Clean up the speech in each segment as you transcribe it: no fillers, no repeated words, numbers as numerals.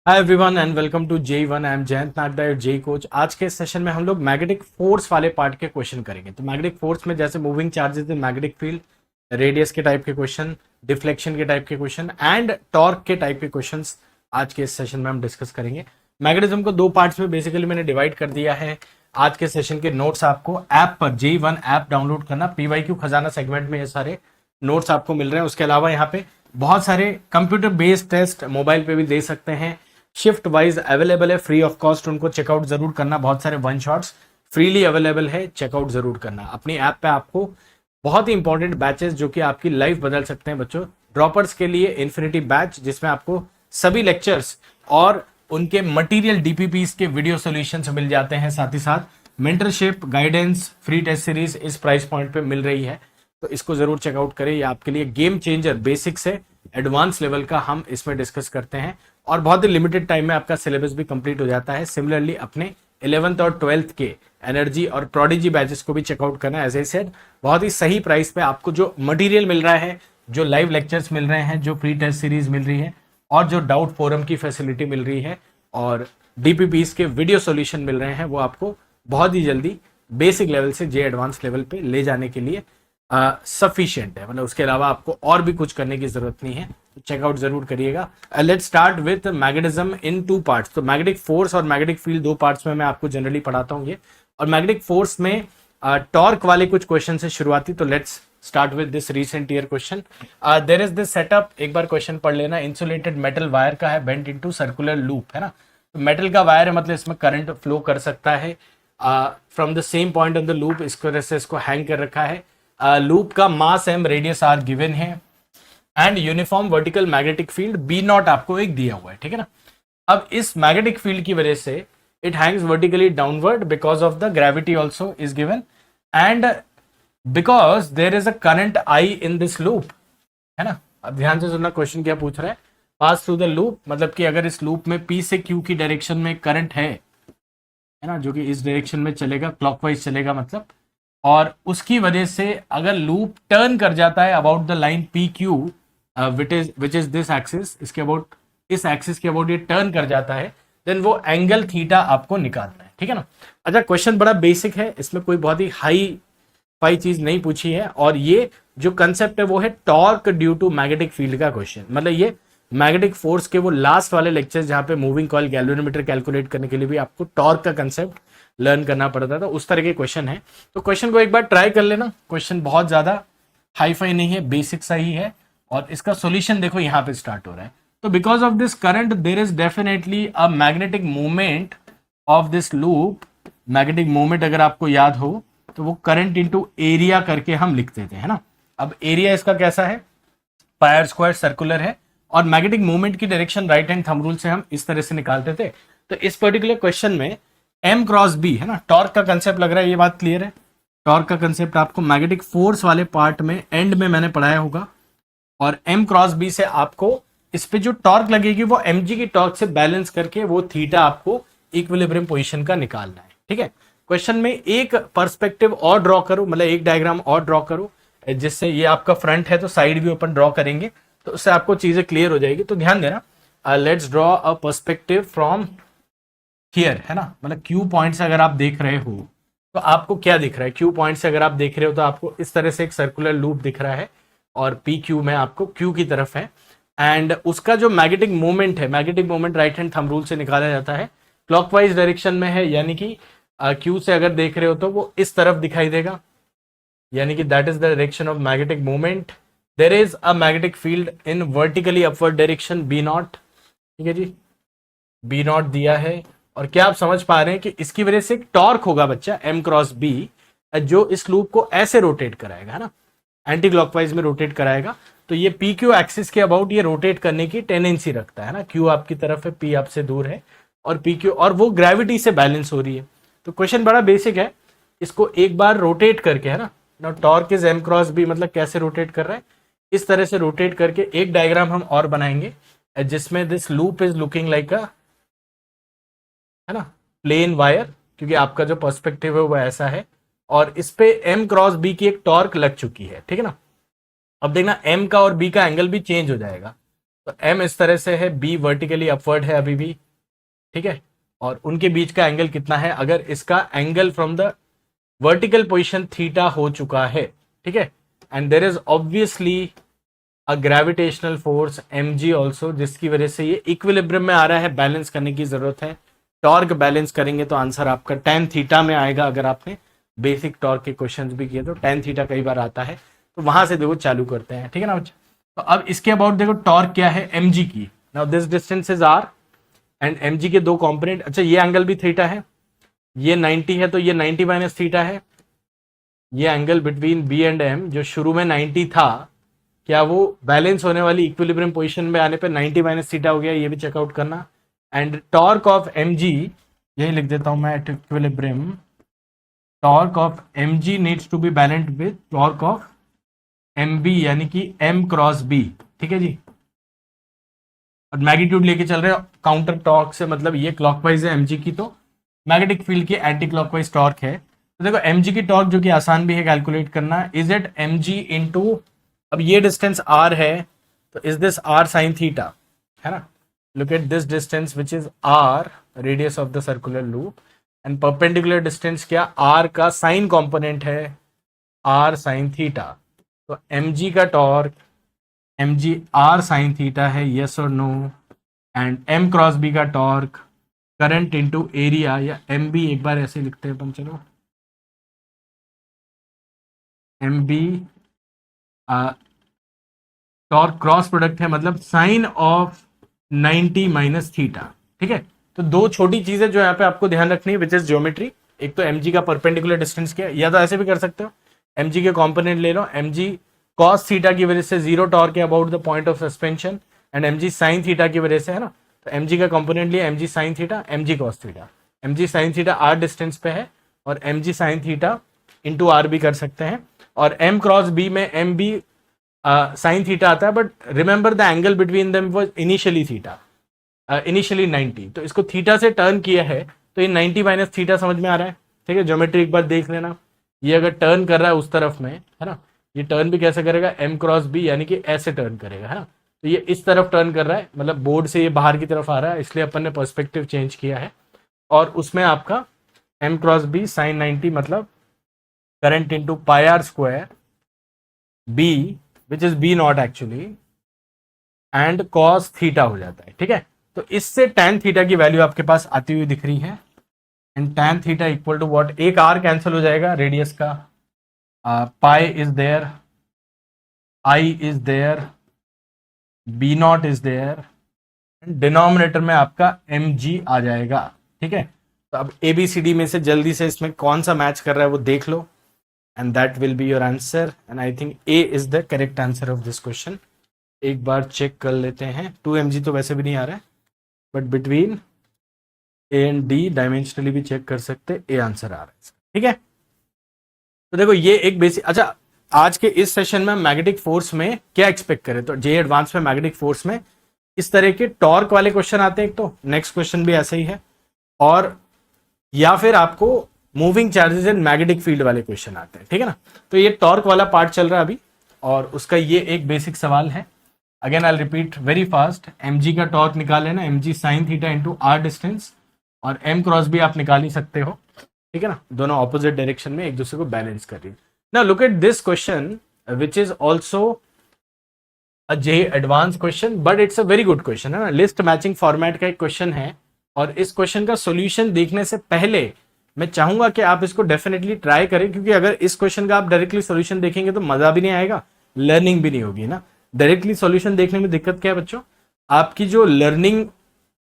Hi everyone and welcome to J1। I am Jayant Nagda, J coach. आज के session में हम लोग मैग्नेटिक फोर्स वाले पार्ट के क्वेश्चन करेंगे। तो मैग्नेटिक फोर्स में जैसे moving charges, magnetic field, radius के टाइप के क्वेश्चन, डिफ्लेक्शन के टाइप के क्वेश्चन एंड टॉर्क के टाइप के क्वेश्चंस आज के इस सेशन में हम डिस्कस करेंगे। मैग्नेटिज्म को दो पार्ट्स में बेसिकली मैंने डिवाइड कर दिया है। आज के सेशन के नोट्स आपको ऐप पर J1 ऐप डाउनलोड करना, PYQ खजाना सेगमेंट में ये सारे नोट्स आपको मिल रहे हैं। उसके अलावा यहाँ पे बहुत सारे कंप्यूटर बेस्ड टेस्ट मोबाइल पे भी दे सकते हैं, शिफ्ट वाइज अवेलेबल है, फ्री ऑफ कॉस्ट। उनको चेकआउट जरूर करना। बहुत सारे वन शॉट्स फ्रीली अवेलेबल है, चेकआउट जरूर करना। अपनी ऐप पे आपको बहुत ही इंपॉर्टेंट बैचेस जो कि आपकी लाइफ बदल सकते हैं बच्चों। ड्रॉपर्स के लिए इन्फिनिटी बैच, जिसमें आपको सभी लेक्चर्स और उनके मटेरियल डीपीपीस के वीडियो सॉल्यूशंस मिल जाते हैं। साथ ही साथ mentorship, guidance, free test series इस प्राइस पॉइंट पे मिल रही है, तो इसको जरूर चेकआउट करें। ये आपके लिए गेम चेंजर, बेसिक से एडवांस लेवल का हम इसमें डिस्कस करते हैं और बहुत ही लिमिटेड टाइम में आपका सिलेबस भी कंप्लीट हो जाता है। सिमिलरली अपने 11th और 12th के एनर्जी और प्रोडिजी बैचेस को भी चेकआउट करना है। एज आई सेड, बहुत ही सही प्राइस पे आपको जो मटेरियल मिल रहा है, जो लाइव लेक्चर्स मिल रहे हैं, जो फ्री टेस्ट सीरीज मिल रही है और जो डाउट फोरम की फैसिलिटी मिल रही है और डीपीपीस के वीडियो सॉल्यूशन मिल रहे हैं, वो आपको बहुत ही जल्दी बेसिक लेवल से जे एडवांस लेवल पे ले जाने के लिए सफिशिएंट है। मतलब उसके अलावा आपको और भी कुछ करने की जरूरत नहीं है। तो चेकआउट जरूर करिएगा। Let's start with magnetism in two parts. तो मैग्नेटिक फोर्स और मैग्नेटिक फील्ड दो पार्ट्स में मैं आपको जनरली पढ़ाता हूँ ये। और मैग्नेटिक फोर्स में टॉर्क वाले कुछ क्वेश्चन से शुरुआती। तो let's start with this recent year question. There is this setup, एक बार क्वेश्चन पढ़ लेना। इंसुलेटेड मेटल वायर का है, बेंट इनटू सर्कुलर लूप, है ना। तो मेटल का वायर है, मतलब इसमें करंट फ्लो कर सकता है from the same point on the loop. इसको वजह से इसको हैंग कर रखा है। लूप का मास m, रेडियस r गिवन है and uniform vertical magnetic field B0 आपको एक दिया हुआ है, ठीक है ना। अब इस मैग्नेटिक फील्ड की वजह से it hangs vertically downward because of the gravity also is given and because there is a current I in this loop, है ना। अब ध्यान से सुनना, क्वेश्चन क्या पूछ रहा है। पास थ्रू द लूप, मतलब कि अगर इस लूप में P से Q की डायरेक्शन में करंट है ना, जो कि इस डायरेक्शन में चलेगा, क्लॉकवाइज चलेगा मतलब, और उसकी वजह से अगर लूप टर्न कर जाता है about the line P Q which is this axis, इसके अबाउट, इस एक्सिस के अबाउट ये टर्न कर जाता है, देन वो एंगल थीटा आपको निकालना है, ठीक है ना। अच्छा, क्वेश्चन बड़ा बेसिक है, इसमें कोई बहुत ही हाई फाई चीज नहीं पूछी है। और ये जो कंसेप्ट है वो है torque due to magnetic field का क्वेश्चन। मतलब ये मैग्नेटिक फोर्स के वो लास्ट वाले लेक्चर्स जहां पे मूविंग कॉइल गैल्वेनोमीटर कैलकुलेट करने के लिए भी आपको टॉर्क का कंसेप्ट लर्न करना पड़ता था, उस तरह के क्वेश्चन है। तो क्वेश्चन को एक बार ट्राई कर लेना। क्वेश्चन बहुत ज्यादा हाई फाई नहीं है, बेसिक सा ही है। और इसका सॉल्यूशन देखो यहाँ पे स्टार्ट हो रहा है। तो because of this current there is definitely a magnetic movement of this loop. Magnetic movement अगर आपको याद हो तो वो करंट इंटू एरिया करके हम लिखते थे, है ना। अब एरिया इसका कैसा है, पायर स्क्वायर सर्कुलर है, और मैग्नेटिक मूवमेंट की direction right hand thumb rule से हम इस तरह से निकालते थे। तो इस पर्टिकुलर क्वेश्चन में M क्रॉस B, है ना, टॉर्क का कंसेप्ट लग रहा है, ये बात क्लियर है। टॉर्क का कंसेप्ट आपको मैग्नेटिक फोर्स वाले पार्ट में एंड में मैंने पढ़ाया होगा। और M क्रॉस B से आपको इस पे जो टॉर्क लगेगी वो mg की टॉर्क से बैलेंस करके वो थीटा आपको इक्विलिब्रियम पोजीशन का निकालना है, ठीक है। क्वेश्चन में एक पर्सपेक्टिव और ड्रॉ करो, मतलब एक डायग्राम और ड्रॉ करो, जिससे ये आपका फ्रंट है तो साइड भी अपन ड्रॉ करेंगे, तो उससे आपको चीजें क्लियर हो जाएगी। तो ध्यान देना, let's draw a perspective from here, है ना। मतलब Q पॉइंट से अगर आप देख रहे हो तो आपको क्या दिख रहा है। Q पॉइंट से अगर आप देख रहे हो तो आपको इस तरह से एक सर्कुलर लूप दिख रहा है और PQ में आपको Q की तरफ है। एंड उसका जो मैग्नेटिक मोमेंट है, magnetic moment right hand thumb rule से निकाला जाता है, क्लॉकवाइज डायरेक्शन में है, यानी कि Q से अगर देख रहे हो तो वो इस तरफ दिखाई देगा, यानी कि that is the direction of magnetic moment. There is a magnetic field in vertically upward direction B0, ठीक है जी, B0 दिया है। और क्या आप समझ पा रहे हैं कि इसकी वजह से एक टॉर्क होगा बच्चा M क्रॉस B, जो इस लूप को ऐसे रोटेट कराएगा, है ना, एंटी क्लॉकवाइज में रोटेट कराएगा। तो ये PQ एक्सिस के अबाउट ये रोटेट करने की टेंडेंसी रखता है ना। Q आपकी तरफ है, P आपसे दूर है, और PQ, और वो ग्रेविटी से बैलेंस हो रही है। तो क्वेश्चन बड़ा बेसिक है, इसको एक बार रोटेट करके, है ना, torque is M cross B, मतलब कैसे रोटेट कर रहा है, इस तरह से रोटेट करके एक डायग्राम हम और बनाएंगे जिसमें this loop is looking like अ, है ना, प्लेन वायर, क्योंकि आपका जो पर्सपेक्टिव है वो ऐसा है, और इस पे M क्रॉस B की एक टॉर्क लग चुकी है, ठीक है ना। अब देखना M का और B का एंगल भी चेंज हो जाएगा। तो एम इस तरह से है, बी वर्टिकली अपवर्ड है अभी भी, ठीक है, और उनके बीच का एंगल कितना है, अगर इसका angle from the vertical position theta हो चुका है, ठीक है, and there is obviously a gravitational force mg also, जिसकी वजह से ये इक्विलिब्रियम में आ रहा है, बैलेंस करने की जरूरत है, टॉर्क बैलेंस करेंगे तो आंसर आपका tan थीटा में आएगा। अगर आपने बेसिक टॉर्क के क्वेश्चंस भी किए तो tan थीटा कई बार आता है, तो वहां से देखो चालू करते हैं, ठीक है ना बच्चा। तो अब इसके अबाउट देखो टॉर्क क्या है mg की। Now this distance is r and mg के दो कंपोनेंट, अच्छा ये एंगल भी थीटा है, ये 90 है तो ये 90 माइनस थीटा है, ये angle between b and m जो शुरू में 90 था, क्या वो बैलेंस होने वाली इक्विलिब्रियम पोजीशन में आने पे 90 माइनस थीटा हो गया, ये भी चेकआउट करना। एंड टॉर्क ऑफ mg, यही लिख देता हूं मैं at equilibrium, torque of mg needs to be balanced with torque of mb यानी कि m क्रॉस b, ठीक है जी। और मैग्नीट्यूड लेके चल रहे हैं काउंटर टॉर्क से, मतलब ये क्लॉकवाइज है mg की, तो मैग्नेटिक फील्ड की एंटी क्लॉकवाइज टॉर्क है। तो देखो mg की टॉर्क जो कि आसान भी है कैलकुलेट करना, इज इट mg इनटू, अब ये डिस्टेंस r है तो is this r sine theta, है ना। Look at this distance which is r radius of the circular loop, and perpendicular distance क्या, r का साइन कंपोनेंट है r साइन थीटा। तो mg का torque mg r sine theta है, yes और no, and m cross b का torque current into area, या mb एक बार ऐसे लिखते हैं अपन, चलो mb टॉर्क क्रॉस प्रोडक्ट है, मतलब साइन ऑफ 90 माइनस थीटा, ठीक है। तो दो छोटी चीजें जो यहाँ पे आपको ध्यान रखनी है विच इज ज्योमेट्री, एक तो mg का परपेंडिकुलर डिस्टेंस क्या है, या तो ऐसे भी कर सकते हो, mg के कंपोनेंट ले लो, mg cos थीटा की वजह से जीरो टॉर्क है about the point of suspension, and mg sine theta की वजह से, है ना, तो mg का कंपोनेंट लिया mg sine theta, mg cos theta, mg sine theta r distance पे है, और mg sine theta into r भी कर सकते हैं, और m क्रॉस b में mb साइन थीटा आता है, but remember the angle between them was initially theta, initially 90, तो इसको थीटा से टर्न किया है तो ये 90 माइनस थीटा समझ में आ रहा है, ठीक है। ज्योमेट्री एक बार देख लेना, ये अगर टर्न कर रहा है उस तरफ में, है ना, ये टर्न भी कैसे करेगा, m क्रॉस b यानी कि ऐसे टर्न करेगा, है ना, तो ये इस तरफ टर्न कर रहा है, मतलब बोर्ड से ये बाहर की तरफ आ रहा है, इसलिए अपन ने पर्सपेक्टिव चेंज किया है, और उसमें आपका m क्रॉस b साइन 90 मतलब current into pi are square b which is b naught actually, and cos theta हो जाता है, ठीक है। तो इससे tan थीटा की वैल्यू आपके पास आती हुई दिख रही है, and tan theta equal to what, एक r कैंसिल हो जाएगा रेडियस का, pi is there, i is there, b naught is there, denominator में आपका mg आ जाएगा, ठीक है। तो अब ABCD में से जल्दी से इसमें कौन सा मैच कर रहा है वो देख लो, and that will be your answer, and I think A is the correct answer of this question। एक बार चेक कर लेते हैं, 2mg तो वैसे भी नहीं आ रहा है, but between A and D dimensionally भी चेक कर सकते, A आंसर आ रहा है, ठीक है। तो देखो ये एक बेसिक, अच्छा आज के इस सेशन में मैग्नेटिक फोर्स में क्या एक्सपेक्ट करें, तो जे एडवांस में मैग्नेटिक फोर्स में इस तरह के टॉर्क वाले क्वेश्चन आते हैं, एक तो नेक्स्ट क्वेश्चन भी ऐसे ही है, और या फिर आपको moving charges and magnetic field वाले क्वेश्चन आते हैं, ठीक है ना। तो ये टॉर्क वाला पार्ट चल रहा है अभी, और उसका ये एक बेसिक सवाल है, again I repeat very fast, mg का टॉर्क निकाल लेना, mg sine theta into r distance, और m क्रॉस भी आप निकाल ही सकते हो, ठीक है ना, दोनों ऑपोजिट डायरेक्शन में एक दूसरे को बैलेंस कर रही है। Now look at this question which is also a J advance question, but it's a very good question, है ना, लिस्ट मैचिंग फॉर्मेट का एक क्वेश्चन है, और इस क्वेश्चन का सोल्यूशन देखने से पहले मैं चाहूंगा कि आप इसको डेफिनेटली ट्राई करें, क्योंकि अगर इस क्वेश्चन का आप डायरेक्टली सॉल्यूशन देखेंगे तो मजा भी नहीं आएगा, लर्निंग भी नहीं होगी ना। डायरेक्टली सॉल्यूशन देखने में दिक्कत क्या है बच्चों, आपकी जो लर्निंग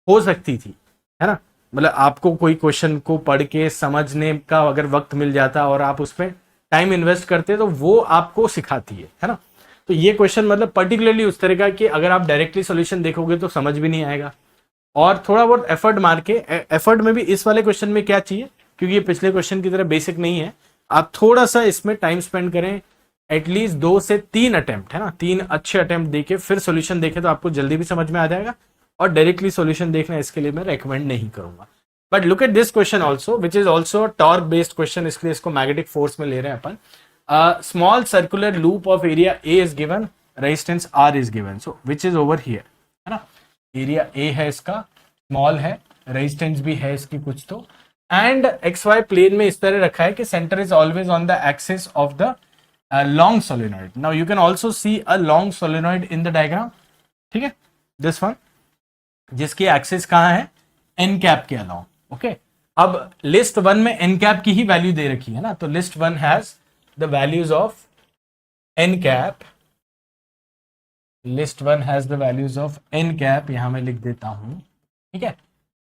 हो सकती थी, है ना, मतलब आपको कोई क्वेश्चन को पढ़ के समझने का अगर वक्त मिल जाता और आप उसमें टाइम इन्वेस्ट करते तो वो आपको सिखाती है ना। तो ये क्वेश्चन मतलब पर्टिकुलरली उस तरह का कि अगर आप डायरेक्टली सॉल्यूशन देखोगे तो समझ भी नहीं आएगा, और थोड़ा बहुत एफर्ट मार के, एफर्ट में भी इस वाले क्वेश्चन में क्या चाहिए, क्योंकि ये पिछले क्वेश्चन की तरह बेसिक नहीं है, आप थोड़ा सा इसमें टाइम स्पेंड करें, एटलीस्ट 2 से 3 अटेम्प्ट, है ना, 3 अच्छे अटेम्प्ट देके फिर सॉल्यूशन देखें तो आपको जल्दी भी समझ में आ जाएगा, और डायरेक्टली सॉल्यूशन देखना इसके लिए मैं रेकमेंड नहीं करूंगा। But look at this question also which is also torque based question, इसलिए इसको मैग्नेटिक फोर्स में ले रहे हैं अपन। Small circular loop of area A is given, resistance R is given, so which is over here, area A है इसका, small है, रेजिस्टेंस भी है इसकी कुछ तो, एंड एक्स वाई प्लेन में इस तरह रखा है कि centre is always on the axis of the long solenoid. Now you can also see a long solenoid in the diagram. ठीक है, दिस वन, जिसकी एक्सिस कहाँ है, एन कैप के अलाउ. ओके, अब लिस्ट वन में एन कैप की ही वैल्यू दे रखी है ना, तो list one has the values of n cap. List one has the values of n cap, यहां मैं लिख देता हूं. ठीक है,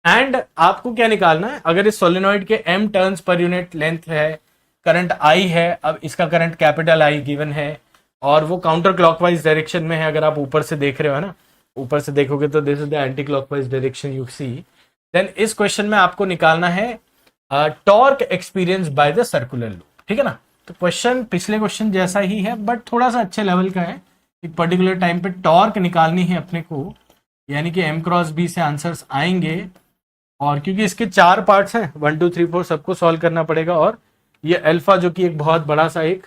एंड आपको क्या निकालना है, अगर इस सोलेनॉइड के m turns per unit length है, करंट I है, अब इसका करंट कैपिटल I गिवन है, और वो काउंटर क्लॉकवाइज डायरेक्शन में है. अगर आप ऊपर से देख रहे हो ना, ऊपर से देखोगे तो this is the anti clockwise direction you see. Then इस क्वेश्चन में आपको निकालना है torque experience by the circular loop. ठीक है ना, तो क्वेश्चन पिछले क्वेश्चन जैसा ही है बट थोड़ा सा अच्छे लेवल का है. एक पर्टिकुलर टाइम पे टॉर्क निकालनी है अपने को, यानी कि m क्रॉस b से आंसर्स आएंगे, और क्योंकि इसके 4 पार्ट्स हैं, 1 2 3 4 सबको सॉल्व करना पड़ेगा, और ये अल्फा जो कि एक बहुत बड़ा सा एक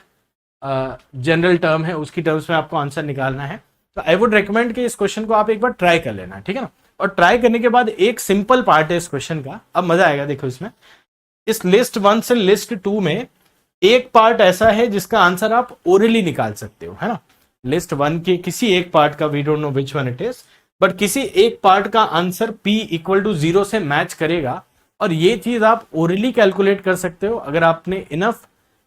जनरल टर्म है, उसकी टर्म्स में आपको आंसर निकालना है. तो आई वुड रिकमेंड कि इस क्वेश्चन को आप एक बार ट्राई कर लेना. ठीक है ना, और ट्राई करने के बाद एक सिंपल पार्ट है इस क्वेश्चन का, अब मजा आएगा. देखो इसमें, इस लिस्ट 1 से लिस्ट 2 में एक पार्ट ऐसा है जिसका आंसर आप ओरली निकाल सकते हो, है ना. लिस्ट 1 के किसी एक पार्ट का, we don't know which one it is, but किसी एक पार्ट का आंसर p इक्वल टू 0 से मैच करेगा, और ये चीज आप ओरली कैलकुलेट कर सकते हो अगर आपने इनफ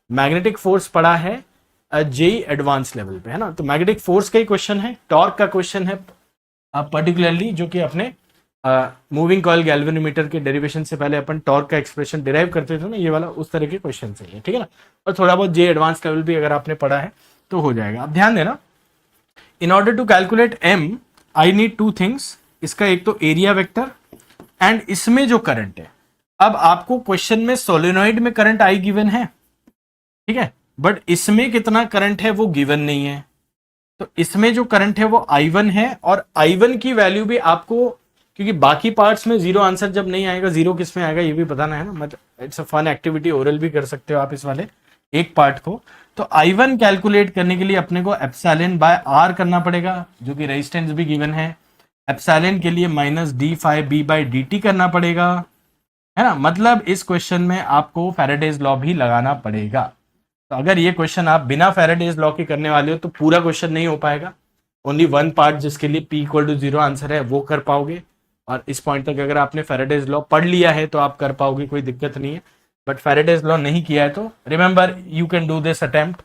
मैग्नेटिक फोर्स पढ़ा है जेई एडवांस लेवल पे, है ना. तो मैग्नेटिक फोर्स का ही क्वेश्चन है, टॉर्क का क्वेश्चन है पर्टिकुलरली, जो कि अपने मूविंग कॉइल गैल्वेनोमीटर के डेरिवेशन से पहले अपन टॉर्क का एक्सप्रेशन डिराइव करते थे ना, ये वाला उस तरह के क्वेश्चन है. ठीक है ना, और थोड़ा बहुत जे एडवांस लेवल भी अगर आपने पढ़ा है तो हो जाएगा. अब ध्यान देना, in order to calculate m I need 2 things. इसका एक तो एरिया वेक्टर, एंड इसमें जो करंट है, अब आपको क्वेश्चन में सोलेनॉइड में करंट I गिवन है, ठीक है, बट इसमें कितना करंट है वो गिवन नहीं है. तो इसमें जो करंट है वो I1 है, और I1 की वैल्यू भी आपको, क्योंकि बाकी पार्ट्स में 0 आंसर जब नहीं आएगा, 0 किस में आएगा ये भी बताना है ना. मतलब it's a fun activity, oral भी कर सकते हो आप इस वाले एक पार्ट को. तो I1 कैलकुलेट करने के लिए अपने को एप्सिलॉन बाय R करना पड़ेगा, जो कि रेजिस्टेंस भी गिवन है. एप्सिलॉन के लिए माइनस d∅b/dt करना पड़ेगा, है ना. मतलब इस क्वेश्चन में आपको फैराडेज लॉ भी लगाना पड़ेगा. तो अगर ये क्वेश्चन आप बिना फैराडेज लॉ के करने वाले हो तो पूरा क्वेश्चन नहीं हो पाएगा. ओनली वन पार्ट जिसके लिए p इक्वल टू 0 आंसर है वो कर पाओगे, और इस पॉइंट तक अगर आपने फैराडेज लॉ पढ़ लिया है तो आप कर पाओगे, कोई दिक्कत नहीं है. बट फैराडेज लॉ नहीं किया है तो remember you can do this attempt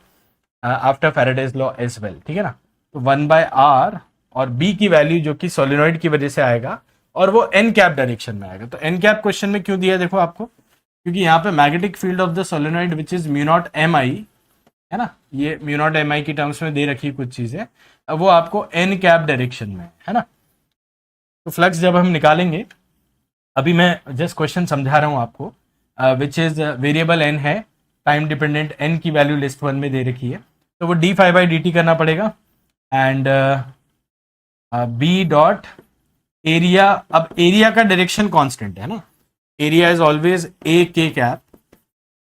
after Faraday's law as well. ठीक है ना, तो 1/r और b की वैल्यू जो कि सोलेनॉइड की वजह से आएगा, और वो n कैप डायरेक्शन में आएगा. तो n कैप क्वेश्चन में क्यों दिया है देखो आपको, क्योंकि यहाँ पे magnetic field of the solenoid which is mu not mi, है ना, ये म्यू नॉट mi की टर्म्स में दे रखी कुछ चीजें, अब वो आपको n कैप डायरेक्शन में, है ना. तो फ्लक्स जब हम निकालेंगे, अभी मैं जस्ट क्वेश्चन समझा रहा हूँ आपको, विच इज वेरिएबल n है, टाइम डिपेंडेंट n की वैल्यू लिस्ट 1 में दे रखी है, तो वो d∅/dt करना पड़ेगा, एंड b डॉट एरिया. अब एरिया का डायरेक्शन कांस्टेंट है ना, area is always a k cap,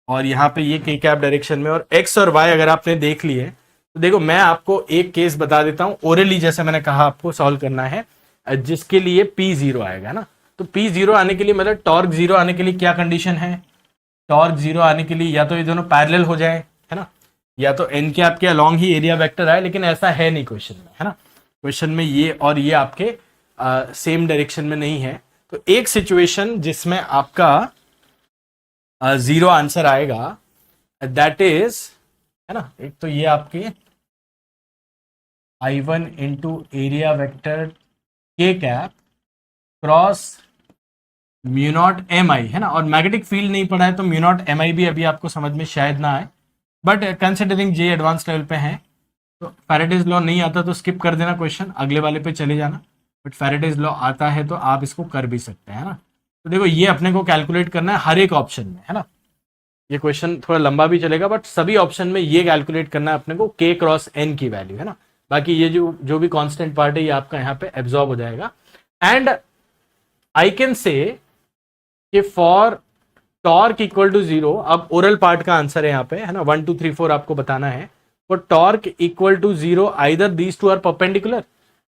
और यहाँ पे ये k कैप डायरेक्शन में, और x और y अगर आपने देख लिए तो देखो मैं आपको एक केस बता देता हूँ ओरली, जैसे मैंने कहा आपको सॉल्व करना है, जिसके लिए p 0 आएगा ना. तो p 0 आने के लिए, मतलब टॉर्क 0 आने के लिए क्या कंडीशन है, टॉर्क 0 आने के लिए या तो ये दोनों पैरेलल हो जाए, है ना, या तो n कैप के अलॉन्ग ही एरिया वेक्टर आए, लेकिन ऐसा है नहीं क्वेश्चन में, है ना. क्वेश्चन में ये और ये आपके सेम डायरेक्शन में नहीं है. तो एक सिचुएशन जिसमें आपका 0 आंसर आएगा, दैट इज, है ना, एक तो ये आपके I1 into area vector k cap cross mu naught mi, है ना. और मैग्नेटिक फील्ड नहीं पढ़ा है तो म्यू नॉट mi भी अभी आपको समझ में शायद ना आए, but considering J advance level पे है तो फैराडेज लॉ नहीं आता तो स्किप कर देना क्वेश्चन, अगले वाले पे चले जाना. बट फैराडेज लॉ आता है तो आप इसको कर भी सकते हैं, है ना. तो देखो ये अपने को कैलकुलेट करना है हर एक ऑप्शन में, है ना. ये क्वेश्चन थोड़ा लंबा भी चलेगा, बट सभी ऑप्शन में ये कैलकुलेट करना है अपने को k क्रॉस n की वैल्यू, है ना. बाकी ये जो भी कांस्टेंट पार्ट है ये आपका यहाँ पे एब्जॉर्ब हो जाएगा. एंड आई कैन से कि फॉर टॉर्क इक्वल टू 0, अब ओरल पार्ट का आंसर है यहाँ पे, है ना, 1 2 3 4 आपको बताना है. For torque equal to 0 either these two are perpendicular,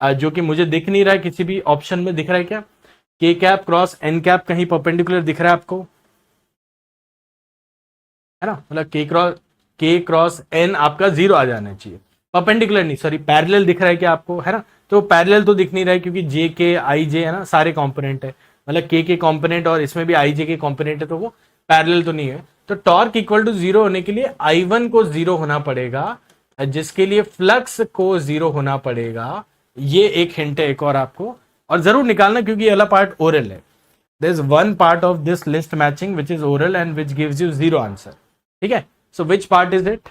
जो कि मुझे दिख नहीं रहा है किसी भी ऑप्शन में। दिख रहा है क्या? के कैप क्रॉस एन कैप कहीं परपेंडिकुलर दिख रहा है आपको, है ना? मतलब के क्रॉस एन आपका 0 आ जाना चाहिए, परपेंडिकुलर नहीं, सॉरी पैरेलल दिख रहा है क्या आपको, है ना? तो पैरेलल तो दिख नहीं रहा है क्योंकि जे के आई जे है ना, सारे कंपोनेंट है, मतलब के कंपोनेंट और इसमें भी आई जे के कंपोनेंट है, तो वो पैरेलल तो नहीं है। तो टॉर्क इक्वल टू 0 होने के लिए I1 को 0 होना पड़ेगा, जिसके लिए फ्लक्स को 0 होना पड़ेगा। ये एक हिंट है एक और आपको, और जरूर निकालना क्योंकि ये वाला पार्ट ओरल है। there is one part of this list matching which is oral and which gives you zero answer. ठीक है? So which part is it?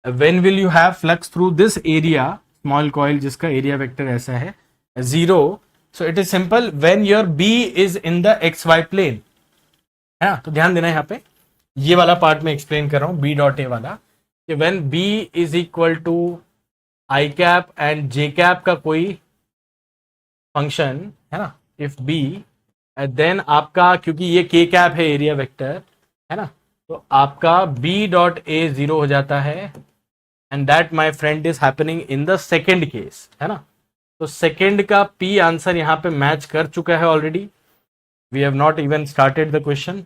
When will you have flux through this area, small coil जिसका area vector ऐसा है 0? So it is simple when your B is in the XY plane, है ना? तो ध्यान देना यहाँ पे, ये वाला पार्ट में एक्सप्लेन कर रहा हूँ B डॉट ए वाला, कि when B is equal to I cap and J cap का कोई फंक्शन है ना, if B देन आपका, क्योंकि ये के कैप है एरिया वेक्टर, है ना, तो आपका बी डॉट ए 0 हो जाता है, and that my friend is happening in the second case, है ना? तो सेकेंड का पी आंसर यहाँ पे मैच कर चुका है already, we have not even started the question,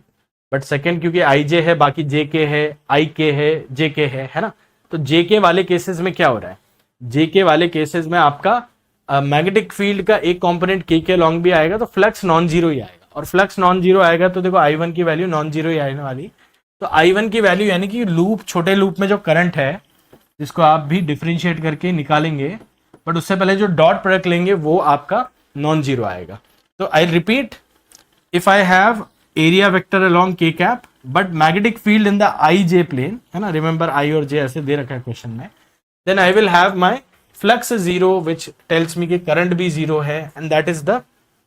but second क्योंकि आई जे है, बाकी जे के है, आई के है, जे के है ना? तो जे के वाले केसेस में क्या हो रहा है, जे के वाले केसेस में आपका मैग्नेटिक फील्ड का एक कंपोनेंट के लॉन्ग भी आएगा, तो फ्लक्स नॉन जीरो ही आएगा, और फ्लक्स नॉन जीरो आएगा तो देखो I1 की वैल्यू नॉन जीरो ही आने वाली। तो I1 की वैल्यू यानी कि लूप, छोटे लूप में जो करंट है, जिसको आप भी डिफरेंशिएट करके निकालेंगे, बट उससे पहले जो डॉट प्रोडक्ट लेंगे वो आपका नॉन जीरो आएगा। तो I repeat, if I have area vector along k cap but magnetic field in the i j plane, है ना, रिमेंबर आई और जे ऐसे दे रखा है क्वेश्चन में, then I will have my flux zero which tells me कि current भी zero है, and that is the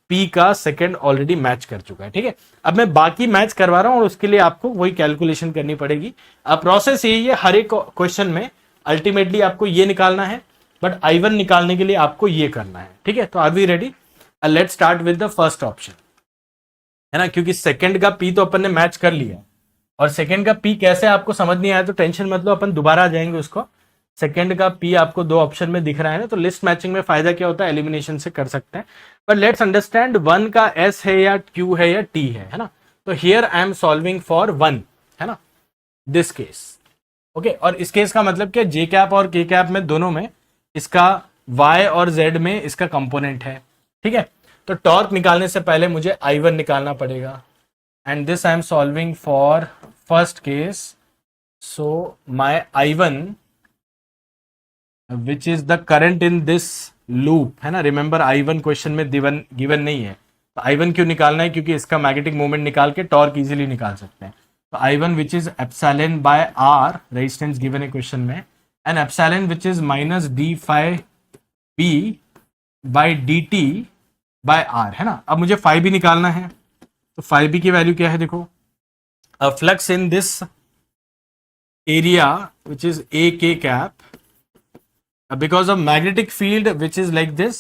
p का सेकंड ऑलरेडी मैच कर चुका है। ठीक है, अब मैं बाकी मैच करवा रहा हूं और उसके लिए आपको वही कैलकुलेशन करनी पड़ेगी। अब प्रोसेस यही है, हर एक क्वेश्चन में अल्टीमेटली आपको ये निकालना है, बट I1 निकालने के लिए आपको ये करना है। ठीक है, तो are we ready? Let's start with the first option, है ना, क्योंकि सेकंड का पी तो अपन ने मैच कर लिया, और सेकंड का पी कैसे आपको समझ नहीं आया तो टेंशन मत लो, अपन दोबारा आ जाएंगे उसको। सेकंड का पी आपको दो ऑप्शन में दिख रहा है ना, तो लिस्ट मैचिंग में फायदा क्या होता है, एलिमिनेशन से कर सकते हैं। बट लेट्स अंडरस्टैंड, वन का एस है या क्यू है या टी है ना? तो here I am solving for one, है ना, दिस केस। ओके, और इस केस का मतलब क्या, जे कैप और के कैप में दोनों में इसका वाई और जेड में इसका कंपोनेंट है। ठीक है, तो टॉर्क निकालने से पहले मुझे I1 निकालना पड़ेगा, and this I am solving for first case. So my I1 which is the current in this loop, है ना, रिमेंबर I1 क्वेश्चन में गिवन नहीं है, तो I1 क्यों निकालना है, क्योंकि इसका मैग्नेटिक मोमेंट निकाल के टॉर्क इजीली निकाल सकते हैं। तो I1 which is epsilon by r, resistance given है क्वेश्चन में, and epsilon which is minus d phi b by d t by r, है ना। अब मुझे फाई बी निकालना है, तो फाई बी की वैल्यू क्या है, देखो, flux in this area which is a k cap because of magnetic field which is like this,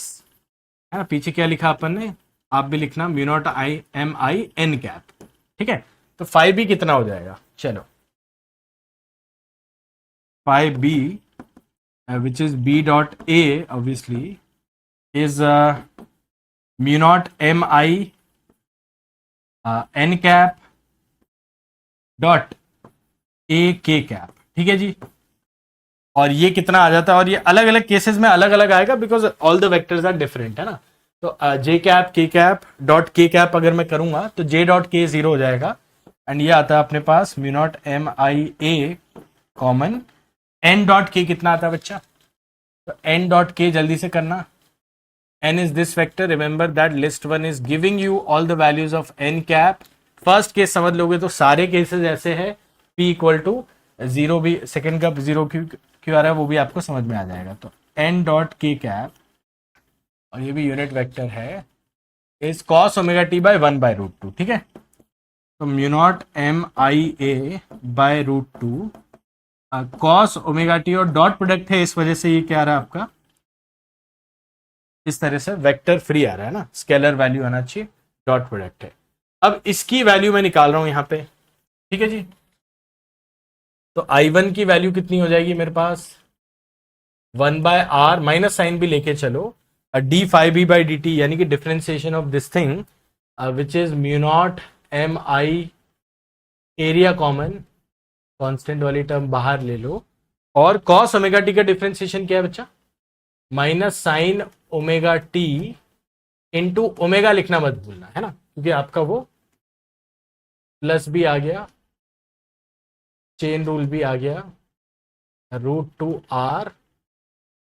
है ना, पीछे क्या लिखा अपन ने, आप भी लिखना, mu naught i m i n cap. ठीक है, तो फाई बी कितना हो जाएगा, चलो, phi b which is b dot a obviously is mu naught m i n cap dot A k cap. ठीक है जी, और ये कितना आ जाता है, और ये अलग अलग केसेस में अलग अलग आएगा because all the vectors are different, है ना। तो j cap k cap dot k cap अगर मैं करूंगा तो जे डॉट के 0 हो जाएगा, एंड ये आता है अपने पास mu naught m i A common, N dot के कितना आता है बच्चा, तो एन डॉट के जल्दी से करना, n is this vector, remember that list 1 is giving you all the values of n cap। First case समझ लोगे तो सारे केसेस ऐसे है, p इक्वल टू 0 भी, सेकंड का 0 क्यों आ रहा है वो भी आपको समझ में आ जाएगा। तो n डॉट के कैप, और ये भी यूनिट वेक्टर है, is cos omega t by 1/√2। ठीक है, तो mu naught m i a by √2 cos omega t, और डॉट प्रोडक्ट है इस वजह से ये क्या आ रहा है आपका, इस तरह से वेक्टर फ्री आ रहा है ना, स्केलर वैल्यू आना चाहिए, डॉट प्रोडक्ट है। अब इसकी वैल्यू मैं निकाल रहा हूं यहां पे। ठीक है जी, तो I1 की वैल्यू कितनी हो जाएगी मेरे पास, 1/r, माइनस साइन भी लेके चलो, d phi b by d t, यानी कि differentiation of this thing which is mu naught m i, area common, constant वाली टर्म बाहर ले लो, और कॉस ओमेगा टी का डिफरेंशिएशन क्या है बच्चा, minus sine omega t into omega लिखना मत भूलना, है ना, क्योंकि आपका वो प्लस भी आ गया, चेन रूल भी आ गया, √2r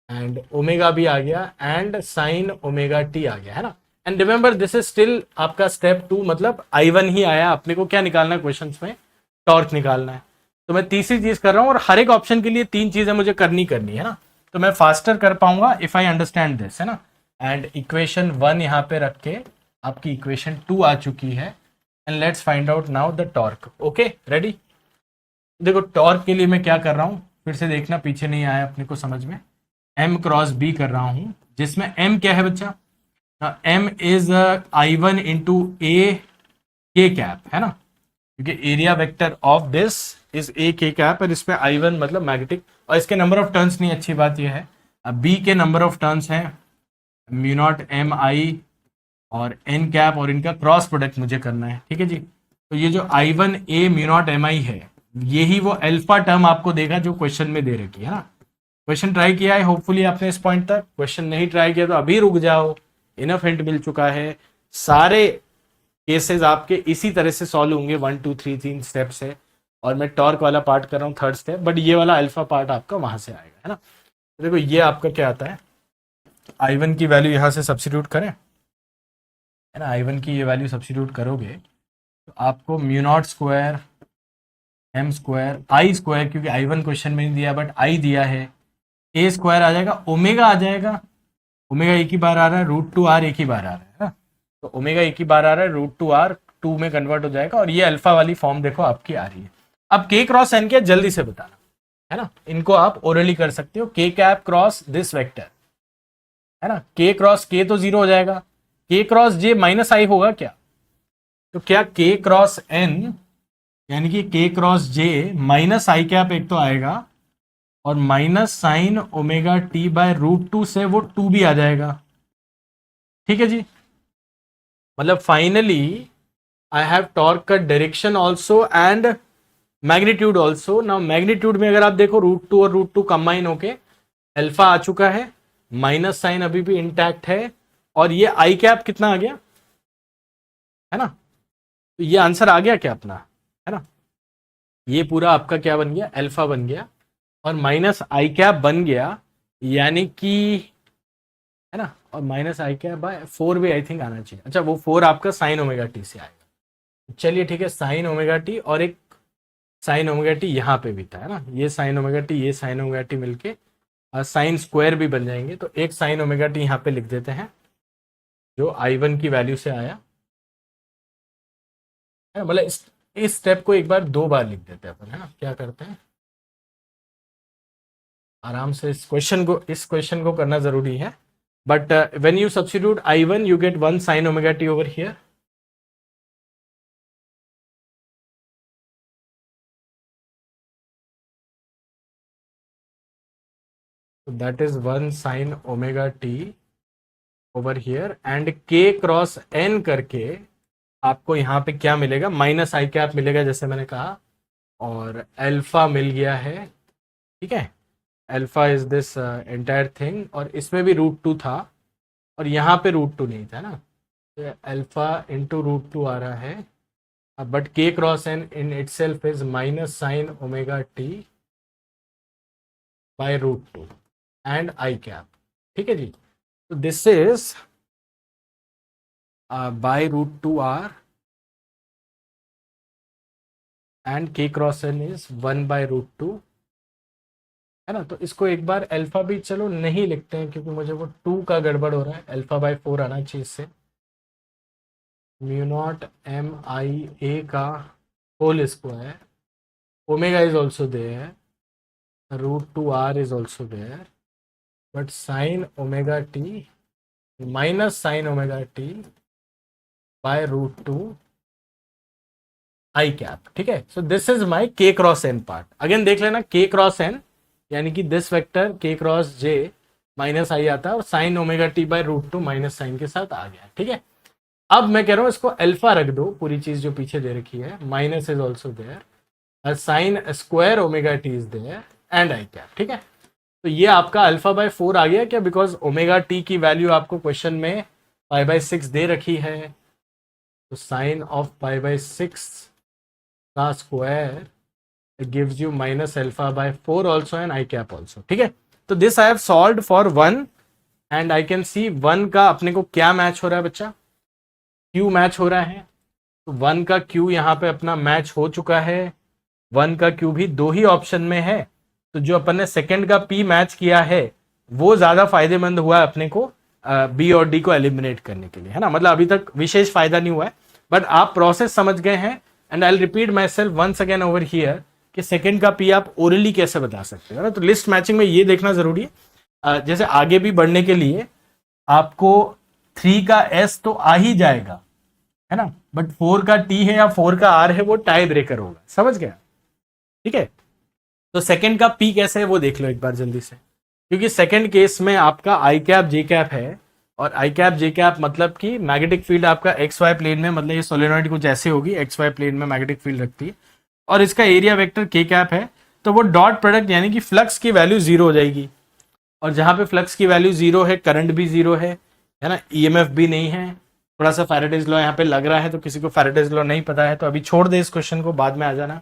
एंड ओमेगा भी आ गया, एंड साइन ओमेगा टी आ गया, है ना। And remember this is still आपका स्टेप 2, मतलब I1 ही आया, अपने को क्या निकालना है क्वेश्चन में, टॉर्क निकालना है। तो मैं तीसरी चीज कर रहा हूं, और हर एक ऑप्शन के लिए 3 चीजें मुझे करनी है ना, तो मैं फास्टर कर पाऊंगा इफ आई अंडरस्टैंड दिस, है ना। एंड इक्वेशन 1 यहाँ पे रख के आपकी इक्वेशन 2 आ चुकी है, and let's find out now the torque. Okay, ready. देखो टॉर्क के लिए मैं क्या कर रहा हूं, फिर से देखना पीछे नहीं आया अपने को समझ में, m क्रॉस b कर रहा हूं, जिसमें m क्या है बच्चा, m is I1 into A k cap, है ना, क्योंकि area vector of this is a k cap, और इसमें I1 मतलब मैग्नेटिक, और इसके नंबर ऑफ टर्न्स नहीं, अच्छी बात यह है, अब b के नंबर ऑफ टर्न्स हैं म्यू नॉट एम आई और n कैप, और इनका क्रॉस प्रोडक्ट मुझे करना है, ठीक है जी। तो ये जो I1 a mu naught m i है, यही वो अल्फा टर्म आपको देगा जो क्वेश्चन में दे रखी है ना। क्वेश्चन ट्राई किया है होपफुली आपने इस पॉइंट तक, क्वेश्चन नहीं ट्राई किया तो अभी रुक जाओ, इनफ हिंट मिल चुका है, सारे केसेस आपके इसी तरह से सॉल्व होंगे, 1 2 3 3 स्टेप से, और मैं टॉर्क वाला पार्ट कर रहा हूँ थर्ड स्टेप, बट ये वाला अल्फा पार्ट आपका वहां से आएगा, है ना। तो देखो ये आपका क्या आता है, I1 की वैल्यू यहाँ से सब्सिट्यूट करें, है ना, I1 की ये वैल्यू सब्सिट्यूट करोगे तो आपको mu naught square m square i square, क्योंकि I1 क्वेश्चन में नहीं दिया बट आई दिया है, ए स्क्वायर आ जाएगा, ओमेगा आ जाएगा, ओमेगा एक ही बार आ रहा है, √2r एक ही बार आ रहा है ना, तो ओमेगा एक ही बार आ रहा है, √2r 2 में कन्वर्ट हो जाएगा, और ये अल्फा वाली फॉर्म देखो आपकी आ रही है। अब k क्रॉस n क्या, जल्दी से बताना, है ना, इनको आप ओरली कर सकते हो, k cap cross this vector, है ना, k क्रॉस k तो 0 हो जाएगा, k क्रॉस j माइनस आई होगा क्या, तो क्या k क्रॉस n यानी कि k cross j minus i cap एक तो आएगा, और minus sine omega t by √2 से वो 2 भी आ जाएगा, ठीक है जी। मतलब फाइनली आई हैव टॉर्क का direction also and magnitude also. Now magnitude में अगर आप देखो √2 और √2 कंबाइन होके अल्फा आ चुका है, माइनस साइन अभी भी इंटैक्ट है, और ये आई कैप कितना आ गया, है ना, तो ये आंसर आ गया क्या अपना, है ना, ये पूरा आपका क्या बन गया, अल्फा बन गया, और माइनस आई कैप बन गया, यानी कि, है ना, और माइनस आई कैप बाय 4 भी आई थिंक आना चाहिए, अच्छा वो 4 आपका साइन ओमेगा टी से आएगा, चलिए ठीक है, साइन ओमेगा टी, और एक साइन ओमेगा टी यहाँ पे भी था, है ना, ये साइन ओमेगा टी, ये साइन ओमेगा टी मिलके साइन स्क्वायर भी बन जाएंगे, तो एक साइन ओमेगा टी यहाँ पे लिख देते हैं जो I1 की वैल्यू से आया, है, मतलब इस स्टेप को एक बार 2 बार लिख देते हैं अपन, है ना, क्या करते हैं आराम से, इस क्वेश्चन को करना जरूरी है, but when you substitute I1 you get 1 sign omega T over here, that is 1 sign omega T over here, and k cross n करके आपको यहाँ पे क्या मिलेगा, माइनस आई कैप मिलेगा जैसे मैंने कहा, और अल्फा मिल गया है, ठीक है, alpha is this entire thing, और इसमें भी √2 था, और यहाँ पे √2 नहीं था ना, तो अल्फा इंटू √2 आ रहा है, but k cross n in itself is minus sine omega t by √2 and i cap, ठीक है जी। तो this is by √2r and k cross n is 1 by √2, है ना, तो इसको एक बार अल्फा भी चलो नहीं लिखते हैं, क्योंकि मुझे वो 2 का गड़बड़ हो रहा है, अल्फा बाय 4 आना चाहिए इससे, mu naught m i a का whole square, omega is also there, √2r is also there, but sin omega t minus sin omega t by √2 i cap, ठीक है। So this is my k cross n part, again देख लेना, k cross n यानी कि this vector k cross j minus i आता है और sine omega t by root two minus sine के साथ आ गया, ठीक है। अब मैं कह रहा हूं इसको अल्फा रख दो, पूरी चीज जो पीछे दे रखी है, minus is also there, sine square omega t is there and i cap, ठीक है। तो ये आपका अल्फा बाय 4 आ गया क्या, बिकॉज ओमेगा टी की वैल्यू आपको क्वेश्चन में पाई बाय 6 दे रखी है, तो साइन ऑफ पाई बाय 6 का square gives you minus alpha by 4 also and I cap also, ठीक है। तो this I have solved for 1 and I can see 1 का अपने को क्या मैच हो रहा है बच्चा, Q मैच हो रहा है, तो 1 का Q यहाँ पे अपना मैच हो चुका है, 1 का Q भी दो ही ऑप्शन में है, तो जो अपन ने सेकंड का P मैच किया है वो ज्यादा फायदेमंद हुआ है अपने को B और D को एलिमिनेट करने के लिए, है ना। मतलब अभी तक विशेष फायदा नहीं हुआ है, बट आप प्रोसेस समझ गए हैं। And I will repeat myself once again over here कि सेकंड का पी आप ओरली कैसे बता सकते हो ना। तो लिस्ट मैचिंग में ये देखना जरूरी है। जैसे आगे भी बढ़ने के लिए आपको 3 का एस तो आ ही जाएगा, है ना, बट 4 का टी है या 4 का आर है वो टाई ब्रेकर होगा, समझ गया, ठीक है। तो सेकंड का पी कैसे है वो देख लो एक बार जल्दी से, क्योंकि सेकंड केस में आपका आई कैप जे कैप है, और आई कैप जे कैप मतलब कि मैग्नेटिक फील्ड आपका एक्स वाई प्लेन में, मतलब ये सोलेनॉइड कुछ ऐसे होगी, एक्स वाई प्लेन में मैग्नेटिक फील्ड रखती है, और इसका एरिया वेक्टर के कैप है, तो वो डॉट प्रोडक्ट यानी कि फ्लक्स की वैल्यू जीरो हो जाएगी, और जहां पे फ्लक्स की वैल्यू जीरो है करंट भी जीरो है ना, ईएमएफ भी नहीं है। थोड़ा सा फैराडेज लॉ यहाँ पे लग रहा है, तो किसी को फैराडेज लॉ नहीं पता है तो अभी छोड़ दे इस क्वेश्चन को, बाद में आ जाना,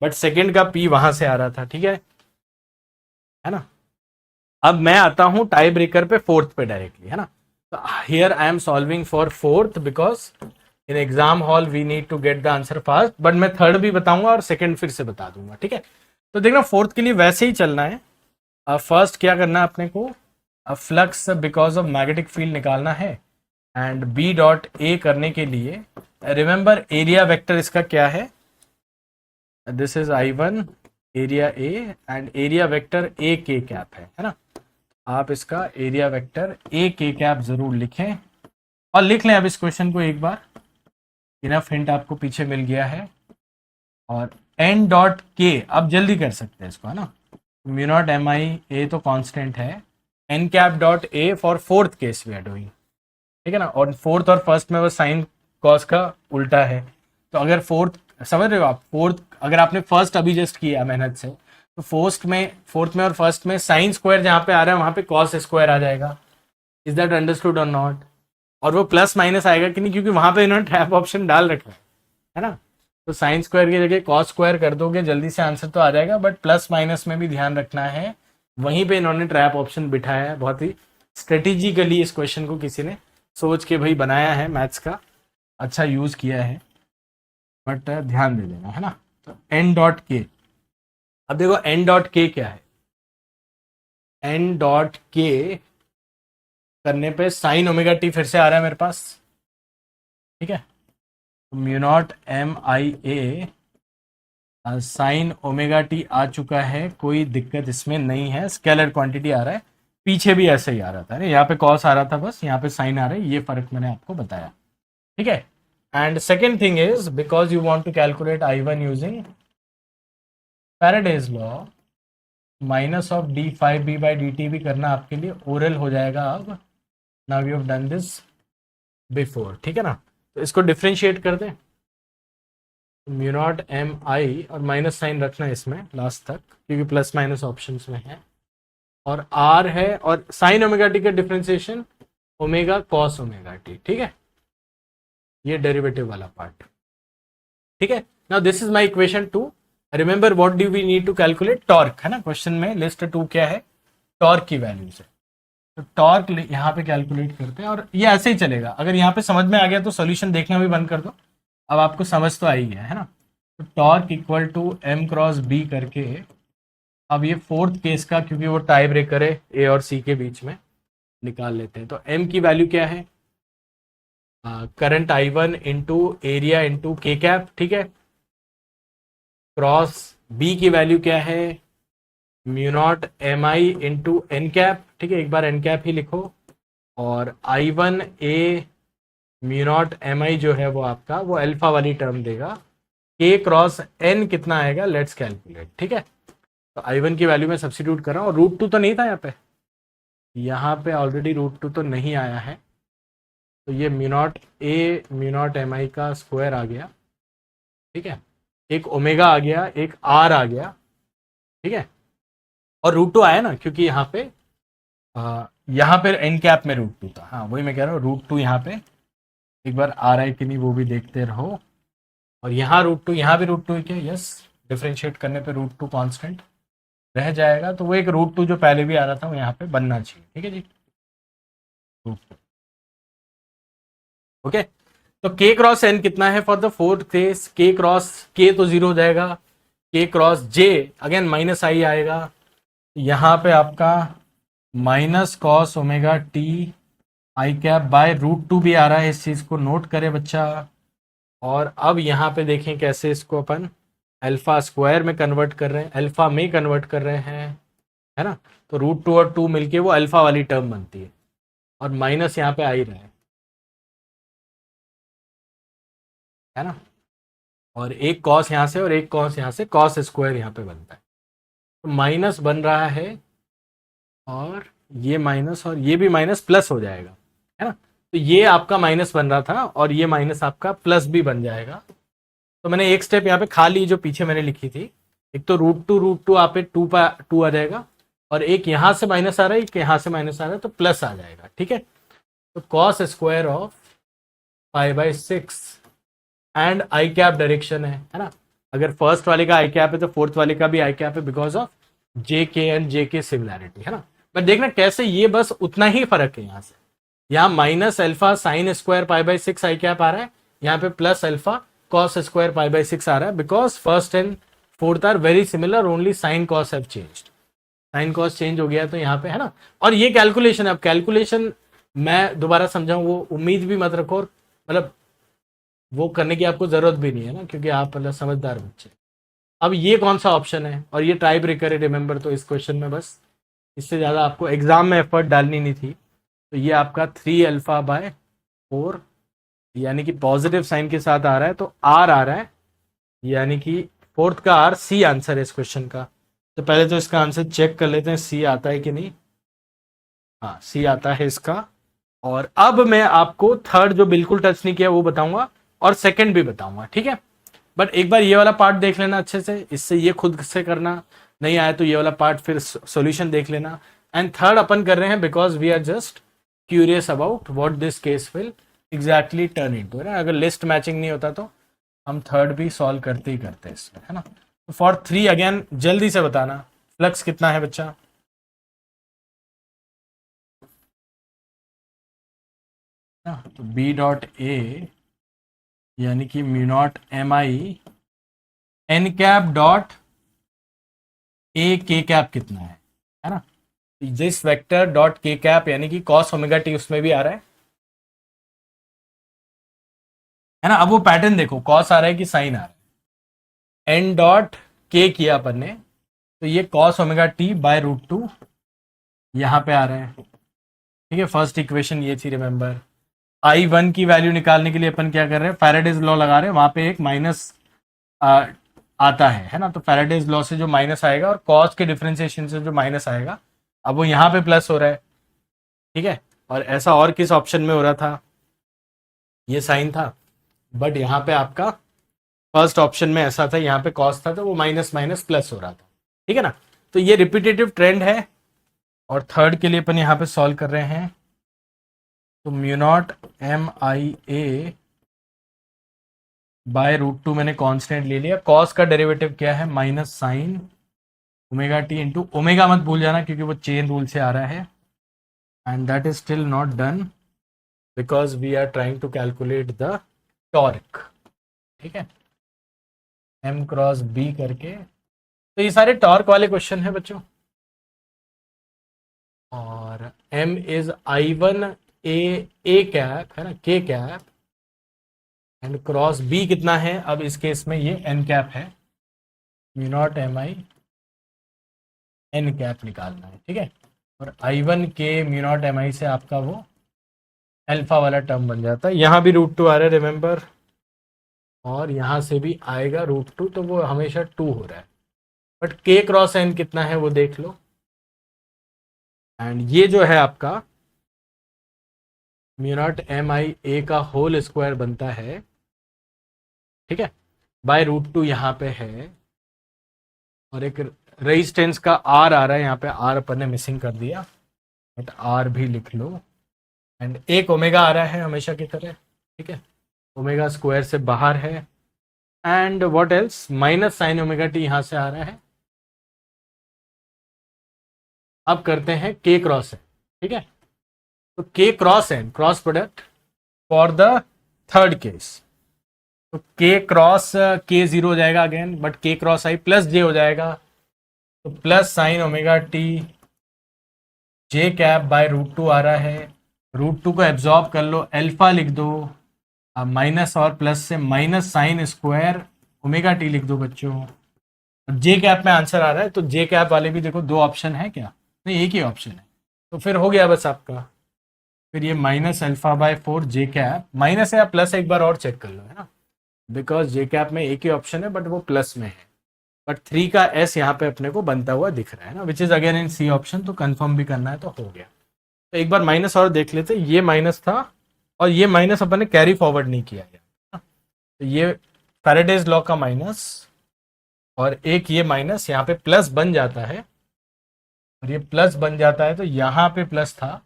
बट सेकेंड का पी वहां से आ रहा था, ठीक है ना। अब मैं आता हूं टाई ब्रेकर पे फोर्थ पे डायरेक्टली, है ना। तो here I am solving for fourth because in exam hall we need to get the answer fast, but मैं थर्ड भी बताऊंगा और सेकंड फिर से बता दूंगा, ठीक है। तो देखना फोर्थ के लिए वैसे ही चलना है। फर्स्ट क्या करना है अपने को, flux because of magnetic field निकालना है, एंड बी डॉट ए करने के लिए रिमेंबर एरिया वेक्टर इसका क्या है, this is I1 area A and area vector A k cap है ना। आप इसका area vector A k cap जरूर लिखें, और लिख लें अब इस क्वेश्चन को एक बार, इनफ हिंट आपको पीछे मिल गया है। और एन डॉट के अब जल्दी कर सकते हैं इसको, है ना, mu naught m i a तो कांस्टेंट है, n cap dot a for fourth case we are doing, ठीक है ना। और फोर्थ और फर्स्ट में वो साइन कॉस का उल्टा है, तो अगर फोर्थ समझ रहे हो आप, फोर्थ अगर आपने फर्स्ट अभी जस्ट किया मेहनत से, तो फोर्थ में और फर्स्ट में साइन स्क्वायर जहां पे आ रहा है वहां पे कॉस स्क्वायर आ जाएगा, इज दैट अंडरस्टूड और नॉट। और वो प्लस माइनस आएगा कि नहीं, क्योंकि वहां पे इन्होंने ट्रैप ऑप्शन डाल रखा है ना। तो साइन स्क्वायर की जगह कॉस स्क्वायर कर दोगे जल्दी से आंसर तो आ जाएगा, बट प्लस माइनस में भी ध्यान रखना है, वहीं पे इन्होंने ट्रैप ऑप्शन बिठाया है। बहुत ही स्ट्रेटेजिकली इस क्वेश्चन को किसी ने सोच के भाई बनाया है, मैथ्स का अच्छा यूज किया है, बट ध्यान दे देना, है ना। तो एन डॉट के, अब देखो एन डॉट के क्या है, एन डॉट के करने पे साइन ओमेगा टी फिर से आ रहा है मेरे पास, ठीक है। तो mu naught m i A sign omega T आ चुका है, कोई दिक्कत इसमें नहीं है, स्केलर क्वांटिटी आ रहा है, पीछे भी ऐसे ही आ रहा था, यहाँ पे कॉस आ रहा था, बस यहाँ पे साइन आ रहा है, ये फर्क मैंने आपको बताया, ठीक है। And second thing is because you want to calculate I1 using Faraday's law, minus of d5b by dt भी करना आपके लिए ओरल हो जाएगा अब, now you have done this before, ठीक है ना। तो इसको डिफ्रेंशिएट कर दें, म्यू नॉट एम आई और माइनस साइन रखना है इसमें लास्ट तक, क्योंकि प्लस माइनस ऑप्शंस में है, और आर है, और साइन ओमेगा टी का differentiation omega cos omega t, ठीक है, ये डेरिवेटिव वाला पार्ट, ठीक है। Now this is my equation 2, remember what do we need to calculate, torque, है ना। क्वेश्चन में लिस्ट 2 क्या है, टॉर्क की वैल्यू से, तो टॉर्क यहाँ पे कैलकुलेट करते हैं, और ये ऐसे ही चलेगा। अगर यहाँ पे समझ में आ गया तो सोल्यूशन देखना भी बंद कर दो, अब आपको समझ तो आ ही गया, है ना। तो torque equal to m cross b करके, अब ये फोर्थ केस का, क्योंकि वो टाई ब्रेकर है ए और सी के बीच में, निकाल लेते हैं। तो एम की वैल्यू क्या है, current I1 into area into के कैप, ठीक है। क्रॉस बी की वैल्यू क्या है, म्यू नॉट एम आई इंटू एन कैप, ठीक है, एक बार एन कैप ही लिखो, और I1 ए म्यू नॉट एम आई जो है वो आपका वो अल्फा वाली टर्म देगा, के क्रॉस एन कितना आएगा, लेट्स कैलकुलेट, ठीक है। तो I1 की वैल्यू में सब्सिट्यूट कर रहा हूँ, और रूट 2 तो नहीं था यहाँ पे, यहाँ पे ऑलरेडी रूट 2 तो नहीं आया है, तो ये म्यू नॉट mi का स्क्वायर आ गया, ठीक है। एक ओमेगा आ गया, एक आर आ गया, ठीक है। और रूट 2 आया ना, क्योंकि यहाँ पे एन कैप में रूट 2 था। हाँ वही मैं कह रहा हूँ, रूट 2 यहाँ पे एक बार आ रहा है कि नहीं वो भी देखते रहो। और यहाँ रूट 2, यहाँ भी रूट 2 क्या, यस, डिफ्रेंशिएट करने पे रूट 2 कांस्टेंट रह जाएगा, तो वो एक रूट 2 जो पहले भी आ रहा था वो यहाँ पे बनना चाहिए, ठीक है जी, रूट 2। ओके, तो के क्रॉस एन कितना है for the fourth case? K cross k तो जीरो हो जाएगा, k cross j again minus i आएगा, यहाँ पे आपका minus cos omega t i cap by root 2 भी आ रहा है, इस चीज को नोट करे बच्चा। और अब यहाँ पे देखें कैसे इसको अपन अल्फा स्क्वायर में कन्वर्ट कर रहे हैं, अल्फा में कन्वर्ट कर रहे हैं, है ना। तो रूट 2 और 2 मिलके वो अल्फा वाली टर्म बनती है, और माइनस यहाँ पे आ ही रहा है ना। और एक कॉस यहाँ से और एक कॉस यहाँ से, कॉस स्क्वायर यहाँ पे बनता है, तो माइनस बन रहा है, और ये माइनस और ये भी माइनस प्लस हो जाएगा, है ना। तो ये आपका माइनस बन रहा था और ये माइनस आपका प्लस भी बन जाएगा। तो मैंने एक स्टेप यहाँ पे खा ली जो पीछे मैंने लिखी थी। एक तो रूट टू आप पे टू आ जाएगा, और एक यहाँ से माइनस आ रहा है, एक यहाँ से माइनस आ रहा है, तो प्लस आ जाएगा, ठीक है। तो cos square of 5/6 and i cap direction है ना। अगर फर्स्ट वाले का आई कैप है तो फोर्थ वाले का भी आई कैप है, बिकॉज ऑफ जे के एंड जे के सिमिलैरिटी, है ना। बट देखना कैसे ये बस उतना ही फर्क है, यहाँ से यहाँ minus alpha sine square π/6 i cap आ रहा है, यहाँ पे प्लस अल्फा कॉस स्क्वायर π/6 आ रहा है, because first and fourth are very similar, only sine cos have changed. Sine cos change हो गया तो यहाँ पे, है ना। और ये कैलकुलेशन है, अब कैलकुलेशन मैं दोबारा समझाऊं वो उम्मीद भी मत रखो, मतलब वो करने की आपको जरूरत भी नहीं है ना, क्योंकि आप मतलब समझदार बच्चे। अब ये कौन सा ऑप्शन है, और ये टाई ब्रेकर है रिमेंबर, तो इस क्वेश्चन में बस इससे ज़्यादा आपको एग्जाम में एफर्ट डालनी नहीं थी। तो ये आपका 3α/4, यानी कि पॉजिटिव साइन के साथ आ रहा है, तो आर आ रहा है, यानी कि फोर्थ का आर, सी आंसर है इस क्वेश्चन का। तो पहले तो इसका आंसर चेक कर लेते हैं, सी आता है कि नहीं। हाँ सी आता है इसका। और अब मैं आपको थर्ड जो बिल्कुल टच नहीं किया वो बताऊंगा, और सेकंड भी बताऊंगा, ठीक है। बट एक बार ये वाला पार्ट देख लेना अच्छे से, इससे ये खुद से करना नहीं आया तो ये वाला पार्ट फिर सॉल्यूशन देख लेना। एंड थर्ड अपन कर रहे हैं because we are just curious about what this case will exactly turn into, है ना। अगर लिस्ट मैचिंग नहीं होता तो हम थर्ड भी सॉल्व करते ही करते हैं इसमें, है ना। तो फॉर 3 अगेन जल्दी से बताना फ्लक्स कितना है बच्चा। तो बी डॉट ए यानी कि mu naught m i n cap dot A k cap कितना है ना। This vector dot k cap यानी कि कॉस ओमेगा टी उसमें भी आ रहा है ना। अब वो पैटर्न देखो, कॉस आ रहा है कि साइन आ रहा है, एन डॉट के किया अपन ने, तो ये cos omega t by root 2 यहाँ पे आ रहा है, ठीक है। फर्स्ट इक्वेशन ये थी रिमेंबर। I1 की वैल्यू निकालने के लिए अपन क्या कर रहे हैं, फैराडेज लॉ लगा रहे हैं, वहां पे एक माइनस आता है ना। तो फैराडेज लॉ से जो माइनस आएगा और कॉस के डिफरेंशिएशन से जो माइनस आएगा, अब वो यहाँ पे प्लस हो रहा है, ठीक है। और ऐसा और किस ऑप्शन में हो रहा था, ये साइन था, बट यहाँ पे आपका फर्स्ट ऑप्शन में ऐसा था, यहाँ पे कॉस था, तो वो माइनस माइनस प्लस हो रहा था, ठीक है ना। तो ये रिपीटेटिव ट्रेंड है। और थर्ड के लिए अपन यहाँ पे सॉल्व कर रहे हैं, तो mu naught m i a by root 2 मैंने कांस्टेंट ले लिया। कॉस का डेरिवेटिव क्या है, minus sine omega t into, omega मत भूल जाना क्योंकि वो चेन रूल से आ रहा है, and that is still not done because we are trying to calculate the torque, ठीक है, एम क्रॉस बी करके। तो ये सारे टॉर्क वाले क्वेश्चन है बच्चों। और M is I1 A cap, है ना, के कैप, एंड क्रॉस बी कितना है, अब इस केस में ये एन कैप है, mu naught m i n cap निकालना है, ठीक है। और I1 के म्यू नॉट एम आई से आपका वो अल्फा वाला टर्म बन जाता है। यहाँ भी रूट 2 आ रहा है रिमेंबर, और यहाँ से भी आएगा रूट 2, तो वो हमेशा 2 हो रहा है। बट के क्रॉस एन कितना है वो देख लो, एंड ये जो है आपका mu naught m i a का होल स्क्वायर बनता है, ठीक है, बाय √2 यहाँ पे है, और एक रेजिस्टेंस का आर आ रहा है, यहाँ पे आर अपन ने मिसिंग कर दिया, बट आर भी लिख लो, एंड एक ओमेगा आ रहा है हमेशा की तरह, ठीक है, ओमेगा स्क्वायर से बाहर है, and what else, minus sine omega T यहाँ से आ रहा है। अब करते हैं के क्रॉस एन, ठीक है, तो k cross n, cross product for the third case, तो के क्रॉस के जीरो हो जाएगा again, but k cross i plus j हो जाएगा, तो plus sine omega t j cap by √2 आ रहा है, √2 को एब्जॉर्ब कर लो, अल्फा लिख दो, अब माइनस और प्लस से minus sign square omega T लिख दो बच्चों, जे कैप में आंसर आ रहा है, तो जे कैप वाले भी देखो दो ऑप्शन है क्या, नहीं एक ही ऑप्शन है, तो फिर हो गया बस आपका, फिर ये minus alpha by 4 J cap, minus है या प्लस एक बार और चेक कर लो, है ना, बिकॉज जे कैप में एक ही ऑप्शन है बट वो प्लस में है, बट 3 का एस यहाँ पे अपने को बनता हुआ दिख रहा है ना, which is again in c option, तो कंफर्म भी करना है तो हो गया। तो एक बार माइनस और देख लेते, ये माइनस था और ये माइनस अपन ने कैरी फॉरवर्ड नहीं किया गया, तो ये फैराडेज लॉ का माइनस, और एक ये माइनस यहाँ पे प्लस बन जाता है, और ये प्लस बन जाता है, तो यहाँ पे प्लस था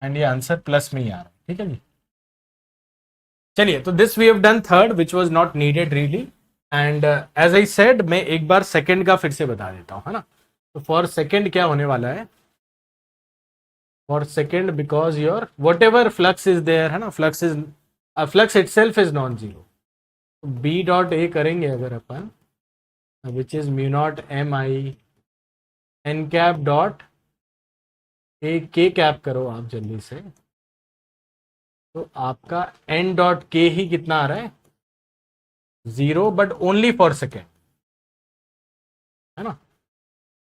एंड ये आंसर प्लस में ही आ रहा है, ठीक है जी। चलिए, तो this we have done third which was not needed really, and as I said मैं एक बार सेकंड का फिर से बता देता हूँ, है ना, तो फॉर सेकंड क्या होने वाला है, for second because your whatever flux is there, है ना, flux itself is non zero, B dot A करेंगे अगर अपन, which is mu naught m i n cap dot A k cap करो आप जल्दी से, तो आपका एन डॉट के ही कितना आ रहा है, 0, बट ओनली फॉर सेकेंड, है ना,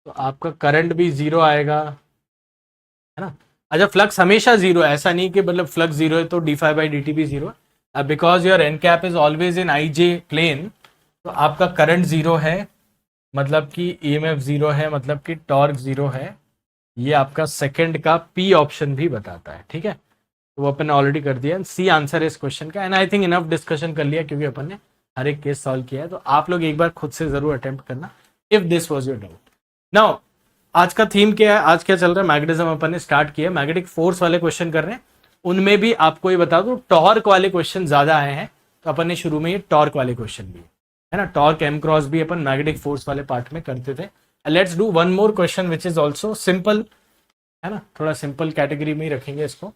तो आपका करंट भी 0 आएगा, है ना। अच्छा, फ्लक्स हमेशा 0 है, ऐसा नहीं कि मतलब फ्लक्स 0 है तो d∅dt भी 0 है, because your n cap is always in i j plane, तो आपका करंट 0 है, मतलब कि ईएमएफ 0 है, मतलब कि टॉर्क 0 है, ये आपका सेकंड का पी ऑप्शन भी बताता है, ठीक है, तो वो अपन ने ऑलरेडी कर दिया, सी आंसर है इस क्वेश्चन का, and I think enough discussion कर लिया क्योंकि अपन ने हर एक केस सॉल्व किया है, तो आप लोग एक बार खुद से जरूर अटेम्प्ट करना if this was your doubt. Now आज का थीम क्या है, आज क्या चल रहा है, मैग्नेटिज्म अपन ने स्टार्ट किया, मैग्नेटिक फोर्स वाले क्वेश्चन कर रहे हैं, उनमें भी आपको ये बता दूं टॉर्क वाले क्वेश्चन ज्यादा आए हैं, तो अपन ने शुरू में ये टॉर्क वाले क्वेश्चन भी है ना, टॉर्क एम क्रॉस भी अपन मैग्नेटिक फोर्स वाले पार्ट में करते थे। Let's do one more question which is also simple, है ना, थोड़ा सिंपल कैटेगरी में ही रखेंगे इसको।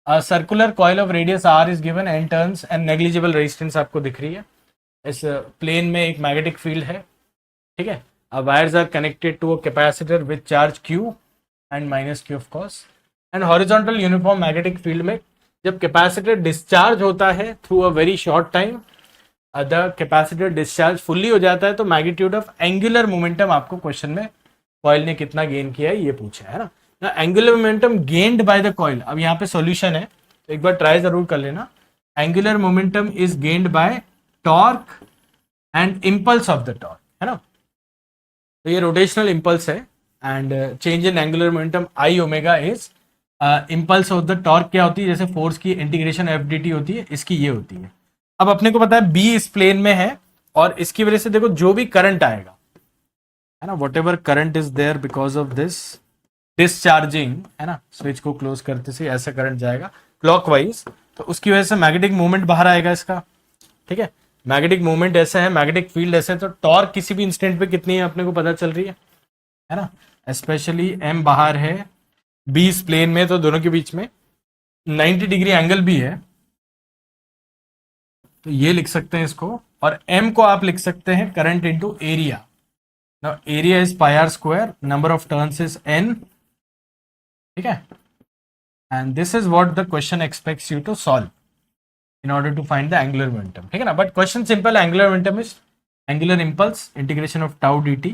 Circular coil of radius r is given and turns and negligible resistance आपको दिख रही है, इस प्लेन में एक मैग्नेटिक फील्ड है, ठीक है, wires are connected to a capacitor with charge q and minus q of course, and horizontal uniform magnetic field में जब कैपेसिटर डिस्चार्ज होता है through a very short time, the capacitor discharge fully हो जाता है, तो मैग्नीट्यूड ऑफ एंगुलर मोमेंटम आपको question में कॉइल ने कितना गेन किया है ये पूछा है ना, angular momentum gained by the coil, अब यहाँ पे सॉल्यूशन है तो एक बार ट्राई जरूर कर लेना, angular momentum is gained by torque and impulse of the torque, है ना, तो ये रोटेशनल इम्पल्स है, and change in angular momentum I omega is impulse of the torque, क्या होती है, जैसे फोर्स की इंटीग्रेशन एफ डी टी होती है, इसकी ये होती है। अब अपने को पता है बी इस प्लेन में है, और इसकी वजह से देखो जो भी करंट आएगा, है ना, whatever current is there because of this discharging, है ना, स्विच को क्लोज करते से ऐसा करंट जाएगा क्लॉकवाइज, तो उसकी वजह से मैग्नेटिक मूवमेंट बाहर आएगा इसका, ठीक है, मैग्नेटिक मूवमेंट ऐसा है, मैग्नेटिक फील्ड ऐसा है, तो टॉर्क किसी भी इंस्टेंट पे कितनी है अपने को पता चल रही है ना, स्पेशली एम बाहर है, बी इस प्लेन में, तो दोनों के बीच में 90 डिग्री एंगल भी है, तो ये लिख सकते हैं इसको, और एम को आप लिख सकते हैं current into area, now area is pi are square, number of turns is N, ठीक है, and this is what the question expects you to solve in order to find the angular momentum, ठीक है ना, but question simple, angular momentum is angular impulse integration of tau dt,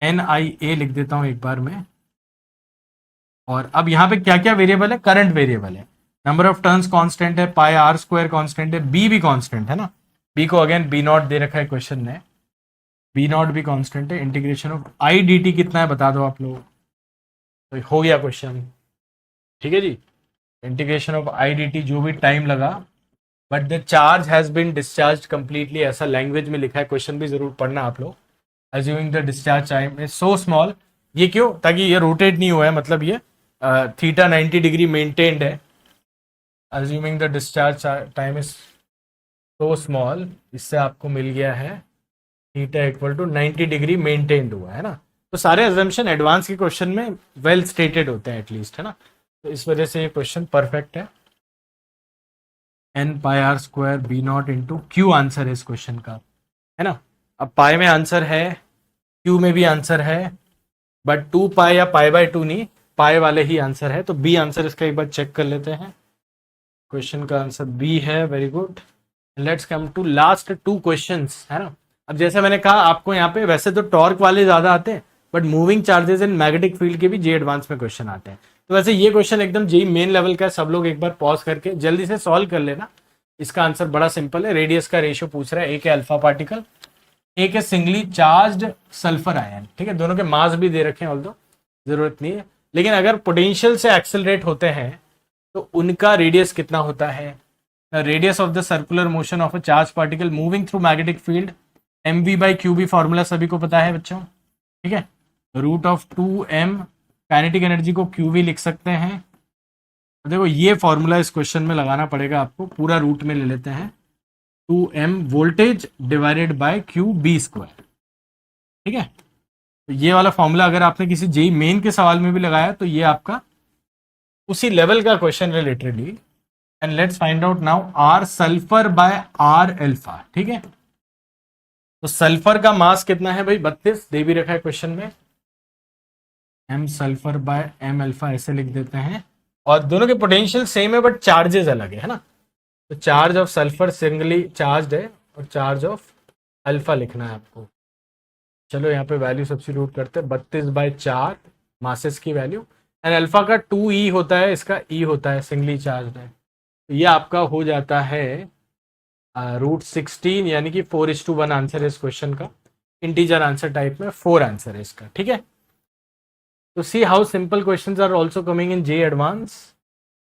n i a लिख देता हूं एक बार में, और अब यहाँ पे क्या क्या वेरिएबल है, करंट वेरिएबल है, नंबर ऑफ टर्न्स कांस्टेंट है, पाई आर स्क्वायर कांस्टेंट है, बी भी कांस्टेंट है ना, बी को अगेन बी नॉट दे रखा है क्वेश्चन ने, बी नॉट भी कांस्टेंट है, इंटीग्रेशन ऑफ आई dt कितना है बता दो आप लोग, तो हो गया क्वेश्चन, ठीक है जी। Integration of i d t, जो भी टाइम लगा, but the charge has been discharge completely, ऐसा लैंग्वेज में लिखा है, क्वेश्चन भी जरूर पढ़ना आप लोग। Assuming the discharge time is so small, ये क्यों, ताकि ये रोटेट नहीं हुआ है, मतलब ये थीटा 90 डिग्री मेंटेन्ड है। Assuming the discharge time is so small, इससे आपको मिल गया है theta equal to 90 degree maintained हुआ है ना। तो सारे अजम्पशन एडवांस के क्वेश्चन में वेल स्टेटेड होते हैं एटलीस्ट, है ना। तो इस वजह से ये क्वेश्चन परफेक्ट है। N pi are square B naught into Q answer है इस क्वेश्चन का, है ना। अब पाई में आंसर है, क्यू में भी आंसर है, बट 2 पाई या पाई बाय 2 नहीं, पाई वाले ही आंसर है। तो बी आंसर इसका एक बार चेक कर लेते हैं। क्वेश्चन का आंसर बी है, very good. Let's come to last 2 questions, है ना। अब जैसे मैंने कहा आपको यहाँ पे वैसे तो टॉर्क वाले ज्यादा आते हैं, but moving charges in magnetic field के भी जे एडवांस में क्वेश्चन आते हैं। तो वैसे ये क्वेश्चन एकदम जे मेन लेवल का है, सब लोग एक बार पॉज करके जल्दी से सॉल्व कर लेना। इसका आंसर बड़ा सिंपल है, रेडियस का रेशियो पूछ रहा है, एक है अल्फा पार्टिकल, एक है सिंगली चार्ज्ड सल्फर आयन, ठीक है। दोनों के मास भी दे रखे हैं, ऑल्दो जरूरत नहीं है, लेकिन अगर पोटेंशियल से एक्सेलरेट होते हैं तो उनका रेडियस कितना होता है। Radius of the circular motion of a charge particle moving through magnetic field, M V by Q B formula सभी को पता है बच्चों, ठीक है। Root of 2m, kinetic energy को क्यू वी लिख सकते हैं। देखो ये फॉर्मूला इस क्वेश्चन में लगाना पड़ेगा आपको, पूरा रूट में ले लेते हैं, 2m voltage divided by Q B square, ठीक है। तो ये वाला फॉर्मूला अगर आपने किसी जेई मेन के सवाल में भी लगाया तो ये आपका उसी लेवल का क्वेश्चन है literally. And let's find out now R sulphur by R alpha, ठीक है। तो सल्फर का मास कितना है भाई, 32 दे भी रखा है क्वेश्चन में। M sulphur by M alpha ऐसे लिख देते हैं, और दोनों के पोटेंशियल सेम है बट चार्जेस अलग है ना। तो charge of sulphur singly charge है और चार्ज ऑफ अल्फा लिखना है आपको। चलो यहाँ पे वैल्यू सब्स्टिट्यूट करते हैं, 32/4 मासेस की वैल्यू, एंड अल्फा का 2e होता है, इसका e होता है, सिंगली चार्ज है। तो ये आपका हो जाता है √16, यानी कि 4:1 आंसर है इस क्वेश्चन का। इंटीजर आंसर टाइप में 4 आंसर है इसका, ठीक है। तो see how simple questions are also coming in J advance,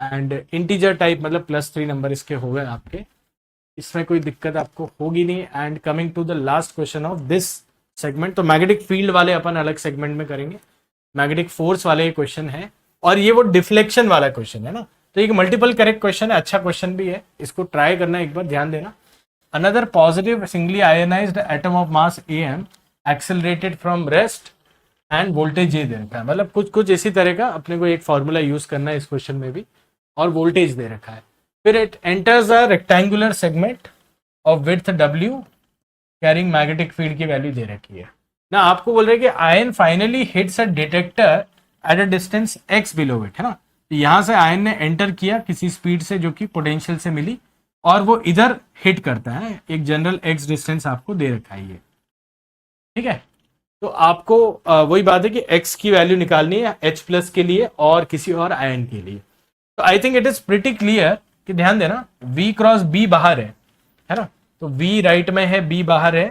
and integer type मतलब +3 नंबर इसके हो गए आपके, इसमें कोई दिक्कत आपको होगी नहीं। And coming to the last question of this segment, तो मैग्नेटिक फील्ड वाले अपन अलग सेगमेंट में करेंगे, मैग्नेटिक फोर्स वाले क्वेश्चन है, और ये वो डिफ्लेक्शन वाला क्वेश्चन है ना। तो एक मल्टीपल करेक्ट क्वेश्चन है, अच्छा क्वेश्चन भी है, इसको ट्राई करना, एक बार ध्यान देना। Another positive singly ionised atom of mass am accelerated from rest end voltage ये दे रखा है, मतलब कुछ कुछ इसी तरह का अपने को एक फॉर्मूला यूज करना है इस क्वेश्चन में भी, और वोल्टेज दे रखा है। फिर it enters a rectangular segment of width w carrying magnetic field की वैल्यू दे रखी है ना। आपको बोल रहे कि ion finally hits a detector at a distance x below it, है ना। तो यहां से आयन ने एंटर किया किसी स्पीड से जो कि पोटेंशियल से मिली, और वो इधर हिट करता है, एक जनरल x डिस्टेंस आपको दे रखा है ये, ठीक है। तो आपको वही बात है कि x की वैल्यू निकालनी है H+ के लिए और किसी और आयन के लिए। तो I think it is pretty clear कि ध्यान देना, V क्रॉस B बाहर है ना। तो V राइट में है, B बाहर है,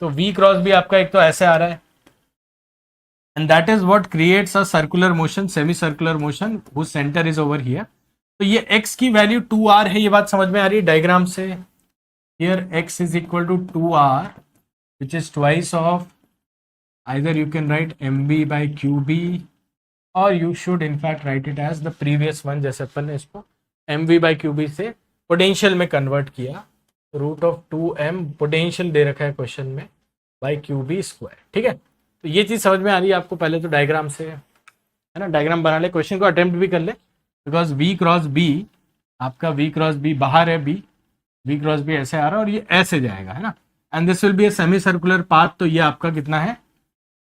तो V क्रॉस B आपका एक तो ऐसे आ रहा है, and that is what creates a circular motion, semi circular motion whose centre is over here. तो ये x की वैल्यू 2r है, ये बात समझ में आ रही है डायग्राम से। Here x is equal to 2r which is twice of, either you can write mv by qb or you should in fact write it as the previous one, जैसे अपन ने इसको mv by qb से potential में convert किया, √2m potential दे रखा है question में by qb square, ठीक है। तो ये चीज समझ में आ रही है आपको, पहले तो डायग्राम से, है ना, डायग्राम बना ले, क्वेश्चन को अटेम्प्ट भी कर ले, बिकॉज v क्रॉस b, आपका v क्रॉस b बाहर है, v क्रॉस b ऐसे आ रहा है और ये ऐसे जाएगा, है ना, and this will be a semi circular path. तो ये आपका कितना है,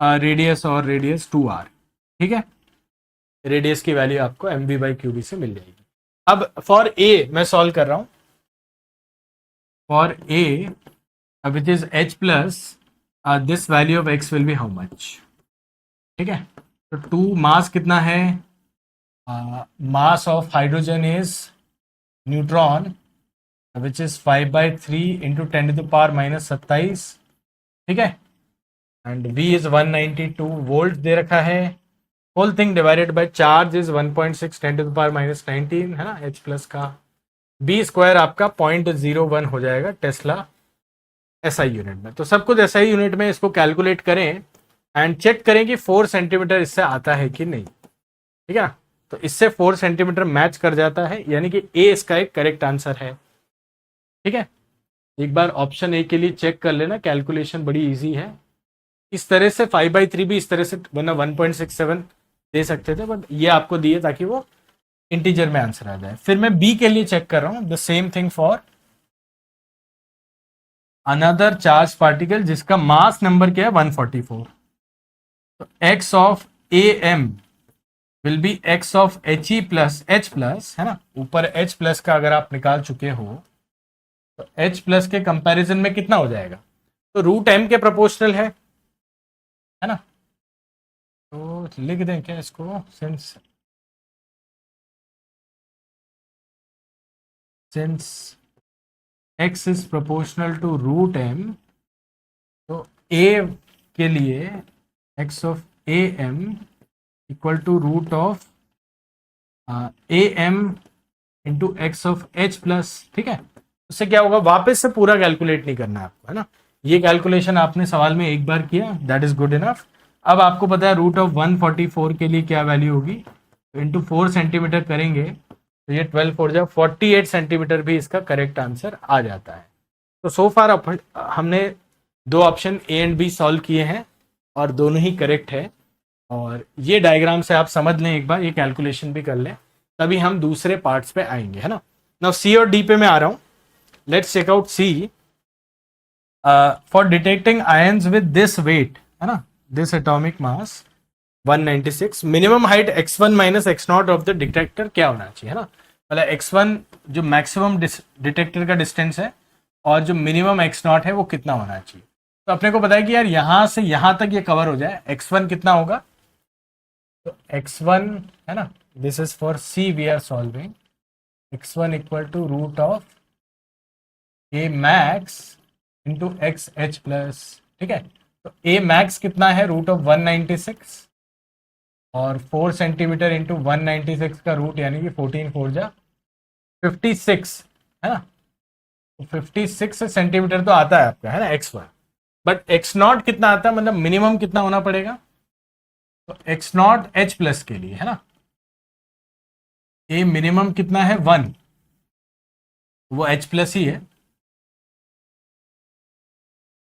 रेडियस और रेडियस 2r, ठीक है। रेडियस की वैल्यू आपको mv बाई क्यूबी से मिल जाएगी। अब फॉर ए मैं सॉल्व कर रहा हूं, for A which is H+, this value of x will be how much, ठीक है। तो 2 मास कितना है, mass of hydrogen is neutron which is 5/3 into 10⁻⁻27, ठीक है। एंड V इज 192 वोल्ट दे रखा है, whole thing divided by charge is 1.6 10⁻⁻19 है ना, h प्लस का बी स्क्वायर आपका 0.01 हो जाएगा टेस्ला एसआई यूनिट में। तो सब कुछ एसआई यूनिट में इसको कैलकुलेट करें एंड चेक करें कि 4 सेंटीमीटर इससे आता है कि नहीं, ठीक है ना। तो इससे 4 सेंटीमीटर मैच कर जाता है, यानी कि ए इसका एक करेक्ट आंसर है, ठीक है। एक बार ऑप्शन ए के लिए चेक कर लेना, कैलकुलेशन बड़ी इजी है। इस तरह से 5/3 भी इस तरह से, वरना 1.67 दे सकते थे, बट ये आपको दिए ताकि वो इंटीजर में आंसर आ जाए। फिर मैं बी के लिए चेक कर रहा हूं, the same thing for another charge particle जिसका मास नंबर क्या है 144। तो x of A M will be x of H E plus H plus, है ना, ऊपर h प्लस का अगर आप निकाल चुके हो तो h प्लस के कंपैरिजन में कितना हो जाएगा, तो रूट m के प्रोपोर्शनल है ना। तो लिख दें क्या इसको, since x is proportional to root m, तो a के लिए x of A M equal to root of A M into X of H plus, ठीक है। उससे क्या होगा, वापस से पूरा कैलकुलेट नहीं करना है आपको, है ना। ये कैलकुलेशन आपने सवाल में एक बार किया, दैट इज गुड इनफ। अब आपको पता है रूट ऑफ 144 के लिए क्या वैल्यू होगी, तो इंटू 4 सेंटीमीटर करेंगे तो ये 12 4 जा 48 सेंटीमीटर भी इसका करेक्ट आंसर आ जाता है। तो सो फार हमने दो option A and B solve किए हैं और दोनों ही करेक्ट है। और ये डायग्राम से आप समझ लें एक बार, ये कैलकुलेशन भी कर लें, तभी हम दूसरे पार्ट्स पे आएंगे, है ना। नाउ सी और डी पे मैं आ रहा हूं, let's check out C. For detecting ions with this weight, है ना, this atomic mass 196, minimum height x1 minus x0 of the detector क्या होना चाहिए, है ना। मतलब x1 जो मैक्सिमम डिटेक्टर का डिस्टेंस है और जो मिनिमम x0 है वो कितना होना चाहिए। तो अपने को पता है कि यार यहां से यहां तक ये कवर हो जाए, x1 कितना होगा, तो x1 है ना, this is for c we are solving, x1 equal to root of a max into X H plus, ठीक है। तो a मैक्स कितना है, रूट ऑफ 196 और 4 सेंटीमीटर इंटू 196 का रूट, यानी कि 14 4 जा 56, है ना। तो 56 सेंटीमीटर तो आता है आपका, है ना, x1, बट x0 कितना आता है, मतलब मिनिमम कितना होना पड़ेगा, तो x0 h प्लस के लिए, है ना, a मिनिमम कितना है 1, वो h प्लस ही है,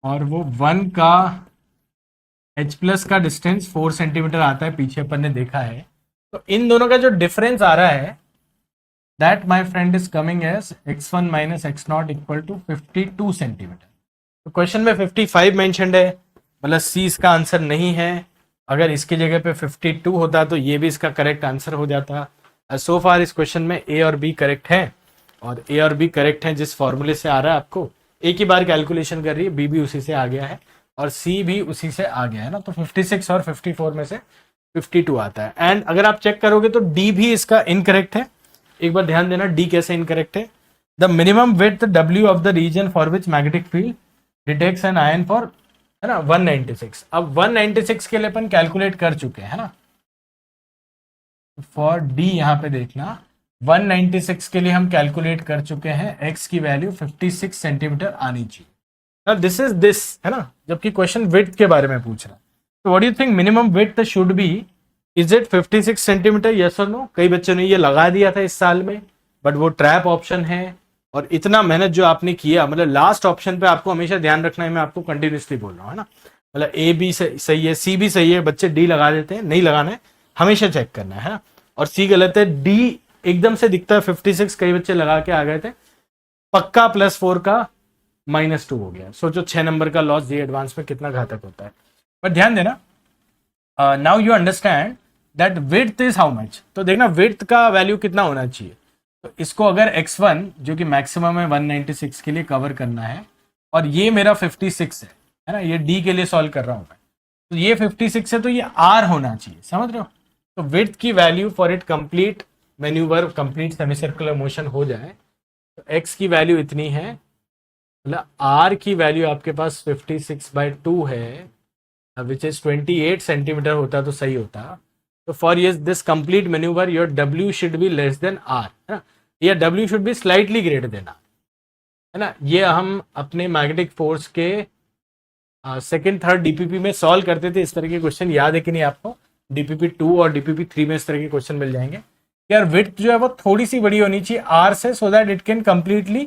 और वो 1 का h प्लस का डिस्टेंस 4 सेंटीमीटर आता है, पीछे अपन ने देखा है। तो इन दोनों का जो डिफरेंस आ रहा है, that my friend is coming as x1 minus x0 equal to 52 centimetre. तो क्वेश्चन में 55 मेंशन्ड है, मतलब सी इसका आंसर नहीं है। अगर इसकी जगह पे 52 होता तो ये भी इसका करेक्ट आंसर हो जाता। सो फार इस क्वेश्चन में ए और बी करेक्ट है, और ए और बी करेक्ट है जिस फॉर्मूले से आ रहा है आपको, एक ही बार कैलकुलेशन कर रही है, बी भी उसी से आ गया है और सी भी उसी से आ गया है ना। तो 56 और 54 में से 52 आता है। एंड अगर आप चेक करोगे तो डी भी इसका इनकरेक्ट है। एक बार ध्यान देना डी कैसे इनकरेक्ट है, the minimum width W of the region for which magnetic field detects an ion for, है ना, 196। अब 196 के लिए अपन कैलकुलेट कर चुके हैं, है ना। फॉर डी यहां पे देखना, 196 के लिए हम कैलकुलेट कर चुके हैं, एक्स की वैल्यू 56 सेंटीमीटर आनी चाहिए। दिस इज दिस, है ना, जबकि क्वेश्चन विड्थ के बारे में पूछ रहा है। तो what do you think minimum width should be, is it 56 centimetre, yes और नो। कई बच्चों ने ये लगा दिया था इस साल में, बट वो ट्रैप ऑप्शन है। और इतना मेहनत जो आपने किया, मतलब लास्ट ऑप्शन पे आपको हमेशा ध्यान रखना है, मैं आपको कंटिन्यूसली बोल रहा हूँ, है ना। मतलब ए भी सही है, सी भी सही है, बच्चे डी लगा देते हैं, नहीं लगाना है, हमेशा चेक करना है ना। और सी गलत है, डी एकदम से दिखता है 56, कई बच्चे लगा के आ गए थे, पक्का +4 का -2 हो गया। सोचो 6 नंबर का लॉस जी एडवांस में कितना घातक होता है। पर ध्यान देना, now you understand that width is how much. तो देखना विड्थ का वैल्यू कितना होना चाहिए। तो इसको अगर x1 जो कि मैक्सिमम है 196 के लिए कवर करना है, और ये मेरा 56 है ना, ये डी के लिए सॉल्व कर रहा हूं मैं, तो ये 56 है, तो ये r होना चाहिए, समझ रहे हो। तो विड्थ की value for it complete manoeuvre, complete semicircular motion हो जाए, तो x की वैल्यू इतनी है, मतलब r की वैल्यू आपके पास 56/2 है, विच इज 28 सेंटीमीटर होता तो सही होता। तो for yes this complete manoeuvre your W should be less than R, है ना, या W should be slightly greater than R, है ना। ये हम अपने मैग्नेटिक फोर्स के सेकेंड थर्ड डीपीपी में सॉल्व करते थे। इस तरह के क्वेश्चन याद है कि नहीं आपको? डीपीपी 2 और डीपीपी 3 में इस तरह के क्वेश्चन मिल जाएंगे। यार विड्थ जो है वो थोड़ी सी बड़ी होनी चाहिए R से, so that it can completely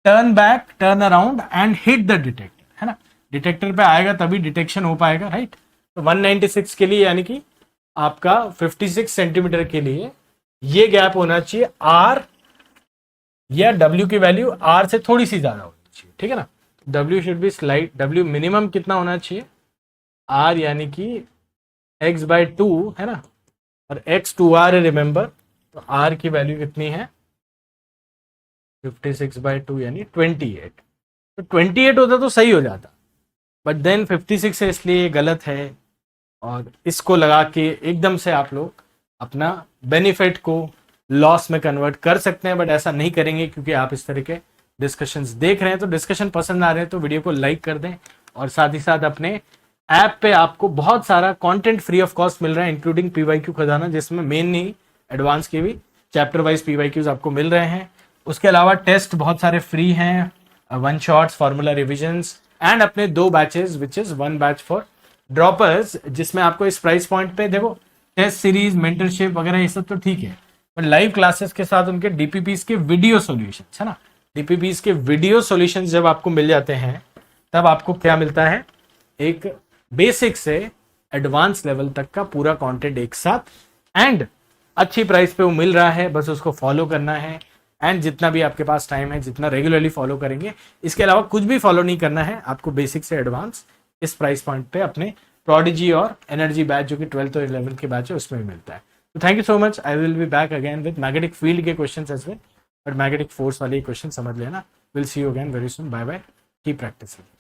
turn back, turn around and hit the detector, है ना। डिटेक्टर पे आएगा तभी डिटेक्शन हो पाएगा, राइट। तो 196 के लिए यानी कि आपका 56 सेंटीमीटर के लिए ये गैप होना चाहिए R या W की वैल्यू R से थोड़ी सी ज्यादा होनी चाहिए, ठीक है ना। W should be slight, W minimum कितना होना चाहिए? R यानी कि x/2, है ना, और x 2R है रिमेंबर, तो R की वैल्यू कितनी है? 56/2 यानी 28। तो 28 होता तो सही हो जाता, बट देन 56 है इसलिए गलत है, और इसको लगा के एकदम से आप लोग अपना बेनिफिट को लॉस में कन्वर्ट कर सकते हैं, बट ऐसा नहीं करेंगे क्योंकि आप इस तरह के डिस्कशंस देख रहे हैं। तो डिस्कशन पसंद आ रहे हैं तो वीडियो को लाइक कर दें, और साथ ही साथ अपने ऐप पे आपको बहुत सारा कंटेंट फ्री ऑफ कॉस्ट मिल रहा है, इंक्लूडिंग PYQ खजाना, जिसमें मेन नहीं एडवांस के भी चैप्टर वाइज PYQs आपको मिल रहे हैं। उसके अलावा टेस्ट बहुत सारे फ्री हैं, one shots, formula revisions, and अपने 2 batches which is 1 batch for droppers, जिसमें आपको इस प्राइस पॉइंट पे देखो टेस्ट सीरीज, मेंटरशिप वगैरह ये सब तो ठीक है, पर लाइव क्लासेस के साथ उनके DPPs के वीडियो सॉल्यूशंस, है ना, DPPs के वीडियो सॉल्यूशंस जब आपको मिल जाते हैं तब आपको क्या मिलता है? एक बेसिक से एडवांस लेवल तक का पूरा कंटेंट एक साथ, एंड अच्छी प्राइस पे वो मिल रहा है, बस उसको फॉलो करना है। एंड जितना भी आपके पास टाइम है, जितना रेगुलरली फॉलो करेंगे, इसके अलावा कुछ भी फॉलो नहीं करना है आपको, बेसिक से एडवांस इस प्राइस पॉइंट पे अपने प्रोडिजी और एनर्जी बैच जो कि 12th और 11th के बैच है उसमें भी मिलता है। तो thank you so much, I will be back again with magnetic field के question as well, but magnetic force वाले क्वेश्चन समझ लेना। Will see you again very soon, bye bye, keep practising.